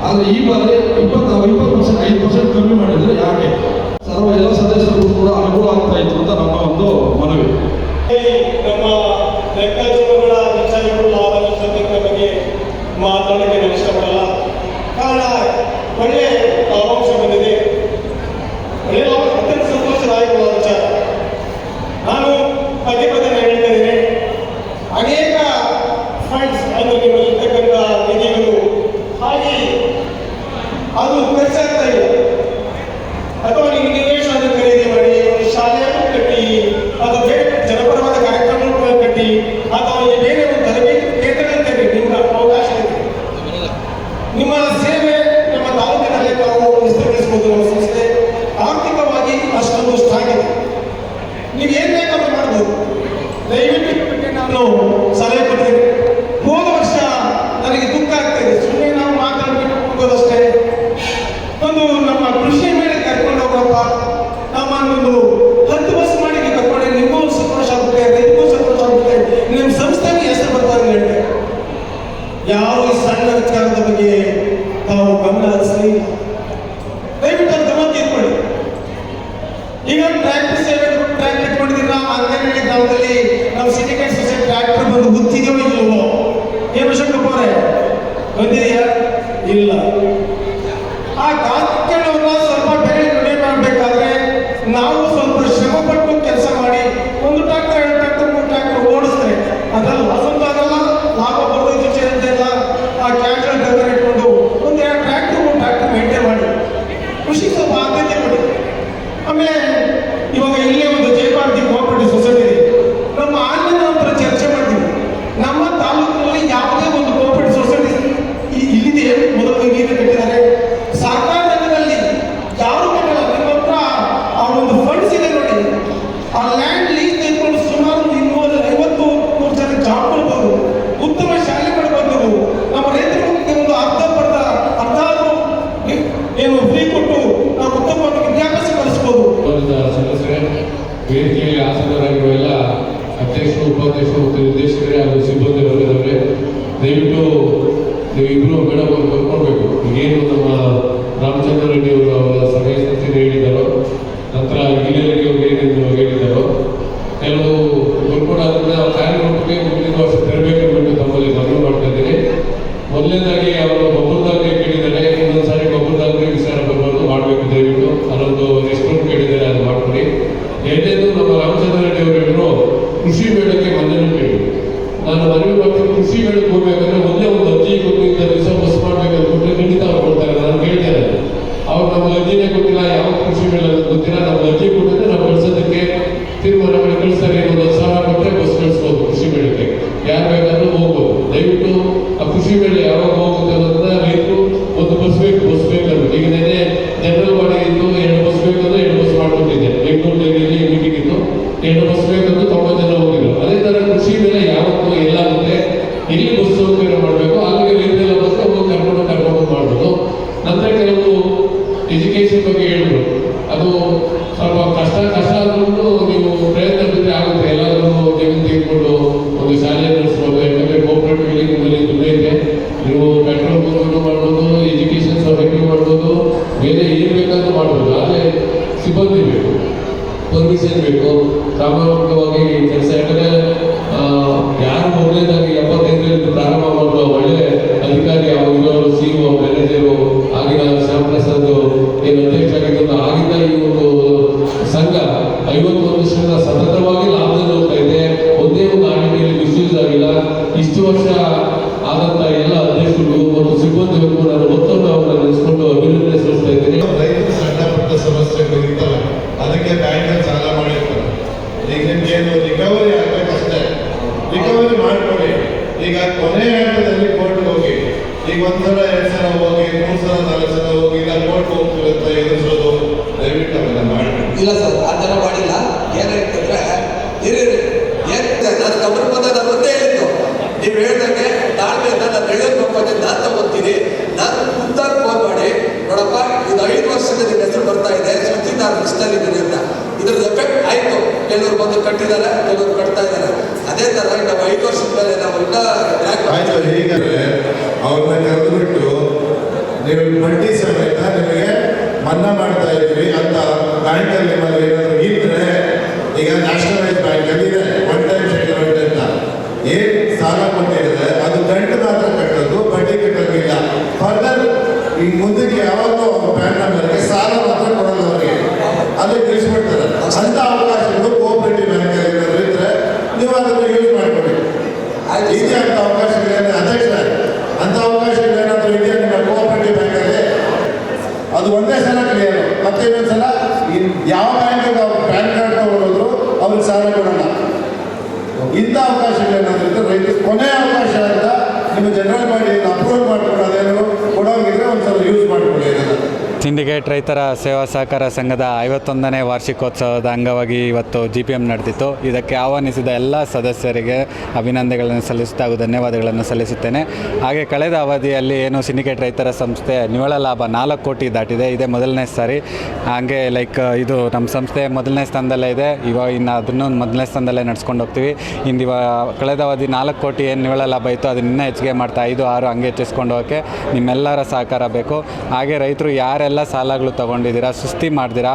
ಆದರೆ ಈ ಬಾರಿ 20% 5% ಕಮ್ಮಿ ಮಾಡಿದರೆ ಯಾಕೆ? ಸರ್ವ ಎಲ್ಲ ಸದಸ್ಯರಿಗೂ ಕೂಡ ಅನುಕೂಲ ಆಗ್ತಾ ಇತ್ತು ಅಂತ ನಮ್ಮ ಒಂದು ಮನವಿ. ನಮ್ಮ ಲೆಕ್ಕಾಚಾರಗಳ ವಿಚಾರಗಳು ಲಾಭ ನಷ್ಟದ ಬಗ್ಗೆ ಮಾತಾಡೋಕ್ಕೆ ನಾನು ಇಷ್ಟಪಡಲ್ಲ. ಕಾರಣ ಒಳ್ಳೆ ಲಾಭಾಂಶ ಬಂದಿದೆ, ಒಳ್ಳೆ ಲಾಭ, ಅತ್ಯಂತ ಸಂತೋಷದಾಯಕವಾದ ವಿಚಾರ. ನಾನು ಪದೇ ಪದೇ ಹೇಳ್ತಾ ಇದ್ದೇನೆ, ಅನೇಕ ಫಂಡ್ಸ್ ಅಂದರೆ ನಿಮ್ಮಲ್ಲಿರ್ತಕ್ಕಂಥ ನಿಧಿಗಳು ಹಾಗೆ ಅದು ಖರ್ಚಾಗ್ತಾ ಇಲ್ಲ. ಅಥವಾ ನೀವು ನಿವೇಶನ ಖರೀದಿ ಮಾಡಿ ಒಂದು ಶಾಲೆಯನ್ನು ಕಟ್ಟಿ ಅಥವಾ ಬೇರೆ ಜನಪರವಾದ ಕಾರ್ಯಕ್ರಮಗಳನ್ನು ಕಟ್ಟಿ ಅಥವಾ ಬೇರೆ ಒಂದು ತರಬೇತಿ ಕೇಂದ್ರಗಳನ್ನು ನಿಮ್ಮ ಅವಕಾಶ ಇದೆ. ನಿಮ್ಮ ಸೇವೆ ನಮ್ಮ ತಾಲೂಕಿನಲ್ಲಿ ನಾವು ವಿಸ್ತರಿಸಬಹುದು. ನಮ್ಮ ಸಂಸ್ಥೆ ಆರ್ಥಿಕವಾಗಿ ಅಷ್ಟೊಂದು ಸ್ಟ್ರಾಂಗ್ ಇದೆ. ನೀವು ಏನು ಬೇಕಾದ್ರೂ ಮಾಡ್ಬೋದು. ದಯವಿಟ್ಟು ನಾನು ಸಲಹೆ ಕೊಡ್ತೀನಿ. ಹೋದ ವರ್ಷ ನನಗೆ ದುಃಖ ಆಗ್ತಾಯಿದೆ, ಸುಮ್ಮನೆ ನಾವು ಮಾತಾಡ್ಬಿಟ್ಟು ಹೋಗೋದಷ್ಟೇ. ಒಂದು ನಮ್ಮ ಕೃಷಿ ಮೇಲೆ ಕರ್ಕೊಂಡು ಹೋಗಪ್ಪ, ನಮ್ಮನ್ನೊಂದು 10 ಬಸ್ ಮಾಡಿ ಕರ್ಕೊಂಡೆ, ನಿಮಗೂ ಸಂತೋಷ ಆಗುತ್ತೆ, ನಿಮಗೂ ಸಂತೋಷ ಆಗುತ್ತೆ, ನಿಮ್ಮ ಸಂಸ್ಥೆಗೆ ಹೆಸರು ಬರ್ತಾರೆ ಅಂತ ಹೇಳ್ತಾರೆ. ಯಾವ ಈ ಸಣ್ಣ ವಿಚಾರದ ಬಗ್ಗೆ ತಾವು ಗಮನ ಹರಿಸಲಿ. ದಯವಿಟ್ಟು ಅದು ಗಮನ ತೆಗೆದುಕೊಳ್ಳಿ. ಈಗ ಟ್ರ್ಯಾಕ್ಟರ್ ಸೇವೆ ಟ್ರ್ಯಾಕ್ಟರ್ ಇಟ್ಕೊಂಡಿದ್ದೀರಾ, ಅಂಗನವಾಡಿ ಗ್ರಾಮದಲ್ಲಿ ನಾವು ಸಿಂಡಿಕೇಟ್ ಸೊಸೈಟಿ ಟ್ರ್ಯಾಕ್ಟರ್ ಬಂದು ಗುತ್ತಿದೆಯೋ ಇಲ್ಲವೋ? ಏನು ಶಂಕಪ್ಪ ಅವರೇ, ಬಂದಿದೆಯಾ? ಇಲ್ಲ. ಆ ಕಾರ್ಯಕ್ರಮವನ್ನು ಸ್ವಲ್ಪ ಬೆಲೆ ಕಡಿಮೆ ಮಾಡಬೇಕಾದ್ರೆ ನಾವು ಸ್ವಲ್ಪ ಶ್ರಮಪಟ್ಟು ಕೆಲಸ ಮಾಡಿ ಒಂದು ಟ್ರ್ಯಾಕ್ಟರ್ 2 ಟ್ರ್ಯಾಕ್ಟರ್ 3 ಟ್ರ್ಯಾಕ್ಟರ್ ಓಡಿಸ್ತಾರೆ. ಅದಲ್ಲ ಅದೊಂದಾಗಲ್ಲ, ಲಾಭ ಬರೋದು ವಿಷಯ ಅಂತೆಲ್ಲ ಆ ಕ್ಯಾಶ್ ಡ್ರೈವರ್ ಇಟ್ಕೊಂಡು ಒಂದು 2 ಟ್ರ್ಯಾಕ್ಟರ್ 3 ಟ್ರ್ಯಾಕ್ಟರ್ ಮೇಂಟೈನ್ ಮಾಡಿ ಕೃಷಿ ಸ್ವಲ್ಪ ಆದ್ಯತೆ ಕೊಡಿ. ಆಮೇಲೆ ಇವಾಗ ಇಲ್ಲೇ ಒಂದು ಜಯಭಾರತಿ ಕೋಆಪರೇಟಿವ್ ಸೊಸೈಟಿ ಇದೆ. ನಮ್ಮ ಆನ್ಲೈನ್ ನಂತರ ಚರ್ಚೆ ಮಾಡ್ತೀವಿ. ನಮ್ಮ ತಾಲೂಕಿನಲ್ಲಿ ಯಾವುದೇ ಒಂದು ಕೋಆಪರೇಟಿವ್ ಸೊಸೈಟಿ ಇಲ್ಲಿದೆ, ಮೊದಲು ನೀರು ಕಟ್ಟಿದ್ದಾರೆ. ಸರ್ಕಾರ ರಂಗದಲ್ಲಿ ಯಾರು ಕಟ್ಟಲ್ಲ. ನಿಮ್ಮ ಹತ್ರ ಆ ಒಂದು ಫಂಡ್ಸ್ ಇದೆ ನೋಡಿ, ಆ ಲ್ಯಾಂಡ್ ಲೀಸ್ ತೆಗೆದುಕೊಂಡು ಸುಮಾರು 250-300 ಜನ ಜಾಬ್ ಕೊಡ್ಬೋದು, ಉತ್ತಮ ಶಾಲೆ ಮಾಡಬಹುದು. ನಮ್ಮ ರೈತರಿಗೆ ಒಂದು ಅರ್ಧ ಏನು ಫ್ರೀ ಕೊಟ್ಟು ನಾವು ಉತ್ತಮವಾದ ವಿದ್ಯಾಭ್ಯಾಸ ಕಲಿಸ್ಬೋದು. ಸದಸ್ಯರೇ, ವೇದಿಕೆಯಲ್ಲಿ ಆಸೀನರಾಗಿರುವ ಎಲ್ಲ ಅಧ್ಯಕ್ಷರು, ಉಪಾಧ್ಯಕ್ಷರು ಮತ್ತು ನಿರ್ದೇಶಕರೇ ಹಾಗೂ ಸಿಬ್ಬಂದಿ ವರ್ಗದವರೇ, ದಯವಿಟ್ಟು ನೀವಿಬ್ಬರು ಮೇಡಮ್ ಅವರು ಬರ್ಕೊಳ್ಬೇಕು. ಈಗೇನು ನಮ್ಮ ರಾಮಚಂದ್ರ ರೆಡ್ಡಿ ಅವರು ಅವರ ಸಲಹೆ ಸೂಚನೆ ಹೇಳಿದ್ದಾರೋ, ನಂತರ ಗಿರಿಯರಿಗೆ ಅವರು ಏನೇನು ಹೇಳಿದ್ದಾರೋ, ಕೆಲವು ಬರ್ಕೊಂಡು ಅದನ್ನು ಕಾರ್ಯಕ್ರಮಕ್ಕೆ ಮುಂದಿನ ವರ್ಷ ತರಬೇಕಂದ್ಬಿಟ್ಟು ತಮ್ಮಲ್ಲಿ ಮನವಿ ಮಾಡ್ತಾ ಇದ್ದೀನಿ. ಮೊದಲನೇದಾಗಿ ಅವರು ಗೊಬ್ಬರದಾಗಲಿ ಕೇಳಿದ್ದಾರೆ, ಇನ್ನೊಂದು ಸಾರಿ ಗೊಬ್ಬರದಾಗಲಿ ವಿಚಾರ ಬರಬಾರ್ದು, ಮಾಡಬೇಕು ದಯವಿಟ್ಟು. ಅಲ್ಲೊಂದು ರೆಸ್ಟೋರೆಂಟ್ ಕೇಳಿದ್ದಾರೆ, ಅದು ಮಾಡ್ಕೊಡಿ. ಎರಡನೇದು, ನಮ್ಮ ರಾಮಚಂದ್ರ ರೆಡ್ಡಿ ಅವರು ಹೇಳಿದ್ರು ಕೃಷಿ ಮೇಳಕ್ಕೆ ಮಂಜೂರು ಕೇಳಿ. ನಾನು ಮನವಿ ಮಾಡ್ತೀನಿ, ಕೃಷಿ ಮೇಳಕ್ಕೆ ಹೋಗ್ಬೇಕಂದ್ರೆ ಮೊದಲೇ ಒಂದು ಅರ್ಜಿ ಕೊಟ್ಟು ಇಂಥ ದಿವಸ ಬಸ್ ಮಾಡಬೇಕು ಅಂದ್ಬಿಟ್ರೆ ಖಂಡಿತ ಅವ್ರು ಕೊಡ್ತಾರೆ. ನಾನು ಕೇಳ್ತೇನೆ, ಅವ್ರು ನಮ್ಮ ಅರ್ಜಿನೇ ಕೊಟ್ಟಿಲ್ಲ, ಯಾವ ಕೃಷಿ ಮೇಳ ಗೊತ್ತಿಲ್ಲ. ನಮ್ಮ ಅರ್ಜಿ ಕೊಟ್ಟಿದ್ರೆ ನಾವು ಕಳ್ಸೋದಕ್ಕೆ ತೀರ್ಮಾನ ಮಾಡಿ ಕಳಿಸ್ತಾರೆ. ಒಂದು 10,000 ಕೊಟ್ಟರೆ ಬಸ್ ಕಳಿಸ್ಬೋದು ಕೃಷಿ ಮೇಳಕ್ಕೆ, ಯಾರು ಬೇಕಾದ್ರೂ ಹೋಗ್ಬೋದು. ದಯವಿಟ್ಟು ಆ ಕೃಷಿ ಮೇಳ ಯಾವಾಗ ಹೋಗುತ್ತೆ ಅನ್ನೋದನ್ನ ರೈತರು ಒಂದು ಬಸ್ ಬೇಕು ಅಂದ್ರು. ಈಗ ನೆನೆ ಜನರಲ್ ಬಾಡಿ ಇತ್ತು, 2 ಬಸ್ ಬೇಕಂದ್ರೆ 2 ಬಸ್ ಮಾಡ್ಕೊಟ್ಟಿದ್ದೆ. ಬೆಂಗಳೂರು ಡೈರಿಯಲ್ಲಿ ಮೀಟಿಂಗ್ ಇತ್ತು, 2 ಬಸ್ ಬೇಕಂದ್ರೆ 90 ಜನ ಹೋಗಿದ್ರು. ಅದೇ ಥರ ಕೃಷಿ ಮೇಲೆ ಯಾವತ್ತೂ ಎಲ್ಲಾಗುತ್ತೆ, ಎಲ್ಲಿ ಬಸ್ ಸೌಕರ್ಯ ಮಾಡಬೇಕು ಅಲ್ಲಿಗೆ ರೈತರೆಲ್ಲ ಬಸ್ ಹೋಗಿ ಕರ್ಕೊಂಡು ಮಾಡ್ಬೋದು. ನಂತರ ಕೆಲವು ಎಜುಕೇಶನ್ ಬಗ್ಗೆ ಹೇಳಿದ್ರು, ಅದು ಸ್ವಲ್ಪ ಕಷ್ಟ ಆದ್ರೂ ನೀವು ಪ್ರಯತ್ನ ಬಿಟ್ಟರೆ ಆಗುತ್ತೆ. ಎಲ್ಲಾದ್ರೂ ಜಮೀನು ತೆಗೆದುಕೊಂಡು ಒಂದು ಶಾಲೆ ನಡೆಸ್ಬೋದು. ಯಾಕಂದರೆ ಕೋಆಪರೇಟಿವ್ ನಿಮ್ಮಲ್ಲಿ ದುಡ್ಡು ಇದೆ, ನೀವು ಪೆಟ್ರೋಲ್ ಬಂಕ್ ಮಾಡ್ಬೋದು, ಎಜುಕೇಶನ್ ಸೌಲಭ್ಯ ಮಾಡ್ಬೋದು, ಬೇರೆ ಏನು ಬೇಕಾದ್ರೂ ಮಾಡ್ಬೋದು. ಆದರೆ ಸಿಬ್ಬಂದಿ ಬೇಕು, ಪರ್ಮಿಷನ್ ಬೇಕು, ಪ್ರಾಮಾಣಿಕವಾಗಿ ಕೆಲಸ. ಯಾಕಂದರೆ ಯಾರು ಮೊದಲನೇದಾಗಿ 75 ಪ್ರಾರಂಭ ಮಾಡುವ ಒಳ್ಳೆ ಅಧಿಕಾರಿ ಅವರು ಸಿಇಒ ಮ್ಯಾನೇಜರು ಆಗಿನ ಶ್ಯಾಮ್ ಪ್ರಸಾದ್ ಏನು ಅಧ್ಯಕ್ಷರಾಗಿದ್ದು, ಆಗಿಂದ ಈ ಒಂದು ಸಂಘ 51 ವರ್ಷದಿಂದ ಸತತವಾಗಿ ಲಾಭದಲ್ಲಿ ಹೋಗ್ತಾ ಇದೆ. ಒಂದೇ ಒಂದು ಆಡಿಟಿಯಲ್ಲಿ ಮಿಸ್ಯೂಸ್ ಆಗಿಲ್ಲ. ಇಷ್ಟು ವರ್ಷ ಆದಂಥ ಎಲ್ಲ ಅಧ್ಯಕ್ಷರು ಮತ್ತು ಸಿಬ್ಬಂದಿಗಳಿಗೂ ನಾನು ಮತ್ತೊಮ್ಮೆ ಅವರನ್ನು ನೆನೆಸ್ಕೊಂಡು ಅಭಿನಂದನೆ ಸಲ್ಲಿಸ್ತಾ ಇದ್ದೀನಿ. ರೈತರು ಸಣ್ಣ ಪುಟ್ಟ ಸಮಸ್ಯೆಗಳು ಇರ್ತವೆ, ಅದಕ್ಕೆ ಬ್ಯಾಂಕಲ್ಲಿ ಸಾಲ ಮಾಡಿರ್ತಾರೆ. ಈಗ ನಿಮ್ಗೇನು ರಿಕವರಿ ಆಗಬೇಕಷ್ಟೇ, ರಿಕವರಿ ಮಾಡ್ಕೊಳ್ಳಿ. ಈಗ ಕೊನೆ ಹಂತದಲ್ಲಿ ಕೋರ್ಟ್ಗೆ ಹೋಗಿ, ಈಗ 1 ಸಲ 2 ಸಲ ಹೋಗಿ 3 ಸಲ 4 ಸಲ ಹೋಗಿ ಇಲ್ಲ ಕೋರ್ಟ್ ಹೋಗ್ತಿರುತ್ತೆ ಎದುರಿಸೋದು, ದಯವಿಟ್ಟು ಅವೆಲ್ಲ ಮಾಡಬೇಡಿ. ಇಲ್ಲ ಸರ್, ಆ ಥರ ಮಾಡಿಲ್ಲ. ಏನಾಯ್ತಂದ್ರೆ ಹಿರಿಯರು ನಾನು ಗಮನ ಬಂದ ನಾನು ಒಂದೇ ಹೇಳಿದ್ದು, ನೀವು ಹೇಳ್ದಂಗೆ ತಾಳ್ಮೆಯಿಂದ ನಾನು ಹೇಳೋದು ನಾನು ತಗೋತೀನಿ. ನಾನು ಮುಂದಾಗಿ ಫೋನ್ ಮಾಡಿ, ನೋಡಪ್ಪ ಇದು 5 ವರ್ಷದ ನಿಮ್ಮ ಹೆಸರು ಬರ್ತಾ ಇದೆ, ಸುತ್ತಿದಾರ ಲಿಸ್ಟಲ್ಲಿದ್ದೀನಿ ಅಂತ. ಇದ್ರದ್ದು ಎಫೆಕ್ಟ್ ಆಯಿತು. ಕೆಲವರು ಬಂದು ಕಟ್ಟಿದ್ದಾರೆ, ಕೆಲವರು ಕಟ್ತಾ ಇದ್ದಾರೆ. ಅದೇ ಥರ ನಾವು 5 ವರ್ಷದ ಮೇಲೆ ನಾವು ಇನ್ನೂ ಆಯ್ತು. ಹೀಗಾದ್ರೆ ಅವ್ರನ್ನ ಕರೆದುಬಿಟ್ಟು ನೀವು ಬಡ್ಡಿ ಸಮೇತ ನಿಮಗೆ ಮನ್ನಾ ಮಾಡ್ತಾ ಇದ್ದೀವಿ ಅಂತ ಬ್ಯಾಂಕಲ್ಲಿ ನಿಮ್ಮಲ್ಲಿ ಏನಾದರೂ ಇದ್ರೆ, ಈಗ ನ್ಯಾಷನಲೈಸ್ ಬ್ಯಾಂಕಲ್ಲಿ ಇದೆ ಒನ್ ಟೈಮ್ ಸೆಟಲ್ಮೆಂಟ್ ಅಂತ, ಏನು ಸಾಲ ಕೊಟ್ಟಿದ್ರೆ ಅದು ಗಂಟು ಮಾತ್ರ ಕಟ್ಟೋದು, ಬಡ್ಡಿ ಕಟ್ಟೋದಿಲ್ಲ. ಫರ್ದರ್ ಈಗ ಮುಂದಕ್ಕೆ ಯಾವಾಗಲೂ ಅವ್ರ ಬ್ಯಾಂಕ್ ನಂಬರ್ಗೆ ಸಾಲ ಮಾತ್ರ ಕೊಡೋದು ಅವರಿಗೆ, ಅಲ್ಲಿ ತಿಳಿಸ್ಬಿಡ್ತಾರೆ. ಅಂಥ ಅವಕಾಶಗಳು ಕೋಆಪರೇಟಿವ್ ಬ್ಯಾಂಕಲ್ಲಿ ಏನಾದರೂ ಇದ್ರೆ ನೀವು ಅದನ್ನು ಯೂಸ್ ಮಾಡಿಕೊಡಿ. ಇದೆ ಅಂತ ಅವಕಾಶಗಳೇನು ಅಧ್ಯಕ್ಷ, ಅಂಥ ಅವಕಾಶಗಳೇನಾದರೂ ಇದೆಯಾ ನಿಮ್ಮ ಕೋಆಪರೇಟಿವ್ ಬ್ಯಾಂಕಲ್ಲಿ? ಅದು ಒಂದೇ ಸಲ ಕ್ಲಿಯರ್. ಮತ್ತೆ ಇನ್ನೊಂದ್ಸಲ ಯಾವ ಬ್ಯಾಂಕಿಗೆ ಅವ್ರು ಪ್ಯಾನ್ ಕಾರ್ಡ್ ತಗೊಂಡೋದ್ರು ಅವ್ರಿಗೆ ಸಾಲ ಕೊಡೋಣ. ಇಂಥ ಅವಕಾಶಗಳೇನಾದರೂ ಇದ್ದರೆ ರೈತರು ಕೊನೆಯ ಅವಕಾಶ ಅಂತ ನಿಮ್ಮ ಜನರಲ್ ಬಾಡಿ ಅಪ್ರೂವಲ್ ಮಾಡ್ಕೊಂಡು ಅದೇನು ಕೊಡೋಂಗಿದ್ರೆ ಒಂದ್ಸಲ ಯೂಸ್ ಮಾಡಿಕೊಳ್ಳಿ. ಸಿಂಡಿಕೇಟ್ ರೈತರ ಸೇವಾ ಸಹಕಾರ ಸಂಘದ 51ನೇ ವಾರ್ಷಿಕೋತ್ಸವದ ಅಂಗವಾಗಿ ಇವತ್ತು GPM ನಡೆದಿತ್ತು. ಇದಕ್ಕೆ ಆಹ್ವಾನಿಸಿದ ಎಲ್ಲ ಸದಸ್ಯರಿಗೆ ಅಭಿನಂದನೆಗಳನ್ನು ಸಲ್ಲಿಸುತ್ತಾ ಹಾಗೂ ಧನ್ಯವಾದಗಳನ್ನು ಸಲ್ಲಿಸುತ್ತೇನೆ. ಹಾಗೆ ಕಳೆದ ಅವಧಿಯಲ್ಲಿ ಏನು ಸಿಂಡಿಕೇಟ್ ರೈತರ ಸಂಸ್ಥೆ ನಿವ್ವಳ ಲಾಭ 4 ಕೋಟಿ ದಾಟಿದೆ. ಇದೇ ಮೊದಲನೇ ಸಾರಿ. ಹಾಗೆ ಇದು ನಮ್ಮ ಸಂಸ್ಥೆ ಮೊದಲನೇ ಸ್ಥಾನದಲ್ಲೇ ಇದೆ. ಇವಾಗ ಇನ್ನು ಅದನ್ನು ಮೊದಲನೇ ಸ್ಥಾನದಲ್ಲೇ ನಡೆಸ್ಕೊಂಡು ಹೋಗ್ತೀವಿ. ಕಳೆದ ಅವಧಿ 4 ಕೋಟಿ ಏನು ನಿವ್ವಳ ಲಾಭ ಇತ್ತು ಅದನ್ನು ಇನ್ನೂ ಹೆಚ್ಚಿಗೆ ಮಾಡ್ತಾ 5-6 ಹಂಗೆ ಹೆಚ್ಚಿಸ್ಕೊಂಡು ಹೋಗೋಕ್ಕೆ ನಿಮ್ಮೆಲ್ಲರ ಸಹಕಾರ ಬೇಕು. ಹಾಗೆ ರೈತರು ಯಾರೆಲ್ಲ ಸಾಲಗಳು ತೊಗೊಂಡಿದ್ದೀರಾ, ಸುಸ್ತಿ ಮಾಡ್ದಿರಾ,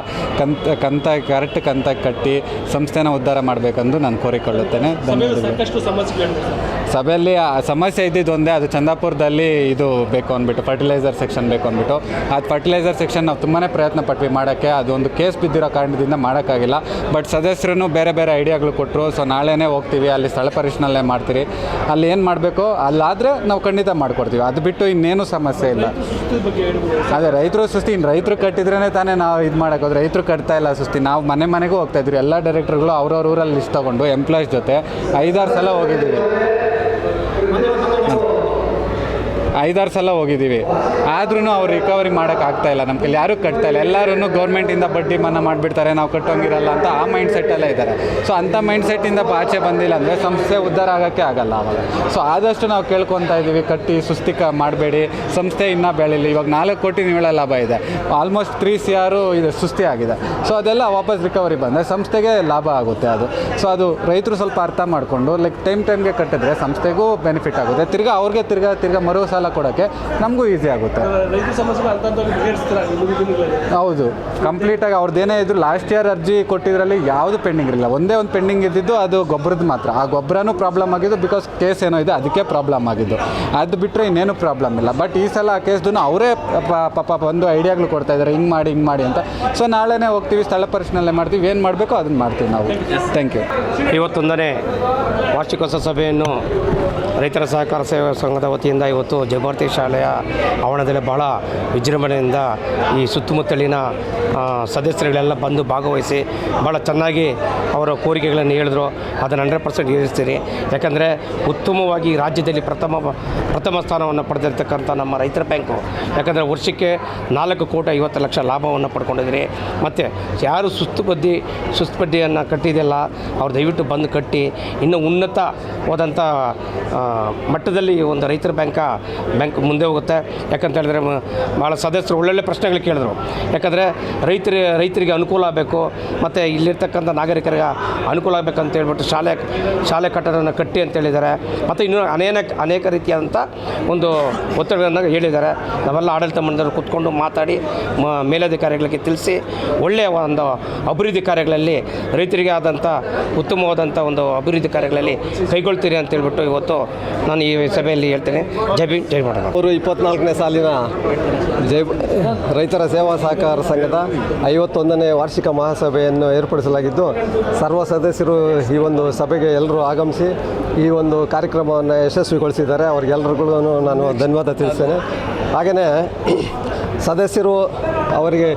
ಕರೆಕ್ಟ್ ಕಂತ ಕಟ್ಟಿ ಸಂಸ್ಥೆನ ಉದ್ಧಾರ ಮಾಡಬೇಕೆಂದು ನಾನು ಕೋರಿಕೊಳ್ಳುತ್ತೇನೆ. ಸಭೆಯಲ್ಲಿ ಸಮಸ್ಯೆ ಇದ್ದಿದ್ದು ಒಂದೇ, ಅದು ಚಂದಾಪುರದಲ್ಲಿ ಇದು ಬೇಕು ಅಂದ್ಬಿಟ್ಟು ಫರ್ಟಿಲೈಸರ್ ಸೆಕ್ಷನ್ ಬೇಕು ಅಂದ್ಬಿಟ್ಟು. ಅದು ಫರ್ಟಿಲೈಸರ್ ಸೆಕ್ಷನ್ ನಾವು ತುಂಬಾ ಪ್ರಯತ್ನ ಪಟ್ವಿ ಮಾಡೋಕ್ಕೆ. ಅದೊಂದು ಕೇಸ್ ಬಿದ್ದಿರೋ ಕಾರಣದಿಂದ ಮಾಡೋಕ್ಕಾಗಿಲ್ಲ. ಬಟ್ ಸದಸ್ಯರು ಬೇರೆ ಬೇರೆ ಐಡಿಯಾಗಳು ಕೊಟ್ಟರು. ಸೊ ನಾಳೆನೇ ಹೋಗ್ತೀವಿ, ಅಲ್ಲಿ ಸ್ಥಳ ಪರಿಶೀಲನೆ ಮಾಡ್ತೀರಿ. ಅಲ್ಲಿ ಏನು ಮಾಡಬೇಕು ಅಲ್ಲಾದರೆ ನಾವು ಖಂಡಿತ ಮಾಡಿಕೊಡ್ತೀವಿ. ಅದು ಬಿಟ್ಟು ಇನ್ನೇನು ಸಮಸ್ಯೆ ಇಲ್ಲ. ಅದೇ ರೈತರು ಸುಸ್ತಿ, ರೈತರು ಕಟ್ಟಿದ್ರೇ ತಾನೇ ನಾವು ಇದು ಮಾಡೋಕ್ಕೋದ್ರೆ, ರೈತರು ಕಟ್ತಾ ಇಲ್ಲ ಸುಸ್ತಿ. ನಾವು ಮನೆಗೂ ಹೋಗ್ತಾಯಿದ್ವಿ. ಎಲ್ಲ ಡೈರೆಕ್ಟರ್ಗಳು ಅವ್ರವ್ರ ಊರಲ್ಲಿ ಲಿಸ್ಟ್ ತೊಗೊಂಡು ಎಂಪ್ಲಾಯೀಸ್ ಜೊತೆ 5-6 ಸಲ ಹೋಗಿದ್ದೀವಿ. 5-6 ಸಲ ಹೋಗಿದ್ದೀವಿ. ಆದ್ರೂ ಅವ್ರು ರಿಕವರಿ ಮಾಡೋಕ್ಕಾಗ್ತಾಯಿಲ್ಲ. ನಮ್ಮ ಕೈಲಿ ಯಾರೂ ಕಟ್ತಾಯಿಲ್ಲ. ಎಲ್ಲರೂ ಗೌರ್ಮೆಂಟಿಂದ ಬಡ್ಡಿ ಮನ್ನಾ ಮಾಡಿಬಿಡ್ತಾರೆ, ನಾವು ಕಟ್ಟೋಂಗಿರಲ್ಲ ಅಂತ ಆ ಮೈಂಡ್ ಸೆಟ್ಟಲ್ಲೇ ಇದ್ದಾರೆ. ಸೊ ಅಂಥ ಮೈಂಡ್ ಸೆಟ್ಟಿಂದ ಆಚೆ ಬಂದಿಲ್ಲ ಅಂದರೆ ಸಂಸ್ಥೆ ಉದ್ಧಾರ ಆಗೋಕ್ಕೆ ಆಗಲ್ಲ ಆವಾಗ. ಸೊ ಆದಷ್ಟು ನಾವು ಕೇಳ್ಕೊತಾ ಇದ್ದೀವಿ, ಕಟ್ಟಿ ಸುಸ್ತಿ ಮಾಡಬೇಡಿ, ಸಂಸ್ಥೆ ಇನ್ನೂ ಬೆಳೀಲಿ. ಇವಾಗ 4 ಕೋಟಿ ನಿವ್ವಳ ಲಾಭ ಇದೆ, ಆಲ್ಮೋಸ್ಟ್ 3 CR ಇದು ಸುಸ್ತಿ ಆಗಿದೆ. ಸೊ ಅದೆಲ್ಲ ವಾಪಸ್ ರಿಕವರಿ ಬಂದರೆ ಸಂಸ್ಥೆಗೆ ಲಾಭ ಆಗುತ್ತೆ ಅದು. ಸೊ ಅದು ರೈತರು ಸ್ವಲ್ಪ ಅರ್ಥ ಮಾಡಿಕೊಂಡು ಟೈಮ್ಗೆ ಕಟ್ಟಿದ್ರೆ ಸಂಸ್ಥೆಗೂ ಬೆನಿಫಿಟ್ ಆಗುತ್ತೆ. ತಿರ್ಗಾ ಅವ್ರಿಗೆ ತಿರ್ಗಾ ಮರು ಸಾಲ ಕೊಡೋಕ್ಕೆ ನಮಗೂ ಈಸಿ ಆಗುತ್ತೆ. ಹೌದು, ಕಂಪ್ಲೀಟಾಗಿ ಅವ್ರದ್ದೇನೇ ಇದ್ರು ಲಾಸ್ಟ್ ಇಯರ್ ಅರ್ಜಿ ಕೊಟ್ಟಿದ್ರಲ್ಲಿ ಯಾವುದು ಪೆಂಡಿಂಗ್ ಇರಲಿಲ್ಲ. ಒಂದೇ ಒಂದು ಪೆಂಡಿಂಗ್ ಇದ್ದಿದ್ದು ಅದು ಗೊಬ್ಬರದ ಮಾತ್ರ. ಆ ಗೊಬ್ಬರನೂ ಪ್ರಾಬ್ಲಮ್ ಆಗಿದ್ದು, ಬಿಕಾಸ್ ಕೇಸ್ ಏನೋ ಇದೆ ಅದಕ್ಕೆ ಪ್ರಾಬ್ಲಮ್ ಆಗಿದ್ದು. ಅದು ಬಿಟ್ಟರೆ ಇನ್ನೇನು ಪ್ರಾಬ್ಲಮ್ ಇಲ್ಲ. ಬಟ್ ಈ ಸಲ ಆ ಕೇಸ್ದು ಅವರೇ ಪಾಪ ಬಂದು ಐಡಿಯಾಗಳು ಕೊಡ್ತಾ ಇದ್ದಾರೆ, ಹಿಂಗೆ ಮಾಡಿ ಅಂತ. ಸೊ ನಾಳೆನೇ ಹೋಗ್ತೀವಿ, ಸ್ಥಳ ಪರಿಶೀಲನೆ ಮಾಡ್ತೀವಿ, ಏನು ಮಾಡಬೇಕೋ ಅದನ್ನು ಮಾಡ್ತೀವಿ ನಾವು. Thank you. 51ನೇ ವಾರ್ಷಿಕೋತ್ಸವ ಸಭೆಯನ್ನು ರೈತರ ಸಹಕಾರ ಸೇವಾ ಸಂಘದ ವತಿಯಿಂದ ಇವತ್ತು ಜಯಭಾರತಿ ಶಾಲೆಯ ಆವರಣದಲ್ಲಿ ಬಹಳ ವಿಜೃಂಭಣೆಯಿಂದ ಈ ಸುತ್ತಮುತ್ತಲಿನ ಸದಸ್ಯರುಗಳೆಲ್ಲ ಬಂದು ಭಾಗವಹಿಸಿ ಭಾಳ ಚೆನ್ನಾಗಿ ಅವರ ಕೋರಿಕೆಗಳನ್ನು ಹೇಳಿದ್ರು. ಅದನ್ನು 100% ಈಡೇರಿಸ್ತೀರಿ. ಯಾಕಂದರೆ ಉತ್ತಮವಾಗಿ ರಾಜ್ಯದಲ್ಲಿ ಪ್ರಥಮ ಸ್ಥಾನವನ್ನು ಪಡೆದಿರ್ತಕ್ಕಂಥ ನಮ್ಮ ರೈತರ ಬ್ಯಾಂಕು, ಯಾಕಂದರೆ ವರ್ಷಕ್ಕೆ 4 ಕೋಟಿ 50 ಲಕ್ಷ ಲಾಭವನ್ನು ಪಡ್ಕೊಂಡಿದ್ದೀರಿ. ಮತ್ತು ಯಾರು ಸುಸ್ತು ಬಡ್ಡಿಯನ್ನು ಕಟ್ಟಿದೆಯಲ್ಲ ಅವ್ರು ದಯವಿಟ್ಟು ಬಂದು ಕಟ್ಟಿ ಇನ್ನೂ ಉನ್ನತವಾದಂಥ ಮಟ್ಟದಲ್ಲಿ ಒಂದು ರೈತರ ಬ್ಯಾಂಕ್ ಮುಂದೆ ಹೋಗುತ್ತೆ. ಯಾಕಂತ ಹೇಳಿದ್ರೆ ಭಾಳ ಸದಸ್ಯರು ಒಳ್ಳೊಳ್ಳೆ ಪ್ರಶ್ನೆಗಳು ಕೇಳಿದ್ರು. ಯಾಕಂದರೆ ರೈತರಿಗೆ ಅನುಕೂಲ ಆಗಬೇಕು, ಮತ್ತು ಇಲ್ಲಿರ್ತಕ್ಕಂಥ ನಾಗರಿಕರಿಗೆ ಅನುಕೂಲ ಆಗಬೇಕಂತ ಹೇಳ್ಬಿಟ್ಟು ಶಾಲೆ ಕಟ್ಟಡವನ್ನು ಕಟ್ಟಿ ಅಂತ ಹೇಳಿದ್ದಾರೆ. ಮತ್ತು ಇನ್ನೂ ಅನೇಕ ರೀತಿಯಾದಂಥ ಒಂದು ಒತ್ತಡಗಳನ್ನು ಹೇಳಿದ್ದಾರೆ. ನಾವೆಲ್ಲ ಆಡಳಿತ ಮಂಡಳಿಯವರು ಕೂತ್ಕೊಂಡು ಮಾತಾಡಿ ಮೇಲಧಿಕಾರಿಗಳಿಗೆ ತಿಳಿಸಿ ಒಳ್ಳೆಯ ಒಂದು ಅಭಿವೃದ್ಧಿ ಕಾರ್ಯಗಳಲ್ಲಿ ರೈತರಿಗೆ ಆದಂಥ ಉತ್ತಮವಾದಂಥ ಒಂದು ಅಭಿವೃದ್ಧಿ ಕಾರ್ಯಗಳಲ್ಲಿ ಕೈಗೊಳ್ತೀರಿ ಅಂತ ಹೇಳ್ಬಿಟ್ಟು ಇವತ್ತು ನಾನು ಈ ಸಭೆಯಲ್ಲಿ ಹೇಳ್ತೇನೆ. ಜೈ ಮಾಡೋಣ. ಅವರು 24ನೇ ಸಾಲಿನ ರೈತರ ಸೇವಾ ಸಹಕಾರ ಸಂಘದ 51ನೇ ವಾರ್ಷಿಕ ಮಹಾಸಭೆಯನ್ನು ಏರ್ಪಡಿಸಲಾಗಿದ್ದು, ಸರ್ವ ಸದಸ್ಯರು ಈ ಒಂದು ಸಭೆಗೆ ಎಲ್ಲರೂ ಆಗಮಿಸಿ ಈ ಒಂದು ಕಾರ್ಯಕ್ರಮವನ್ನು ಯಶಸ್ವಿಗೊಳಿಸಿದ್ದಾರೆ. ಅವ್ರಿಗೆಲ್ಲರಿಗೂ ನಾನು ಧನ್ಯವಾದ ತಿಳಿಸ್ತೇನೆ. ಹಾಗೆಯೇ ಸದಸ್ಯರು ಅವರಿಗೆ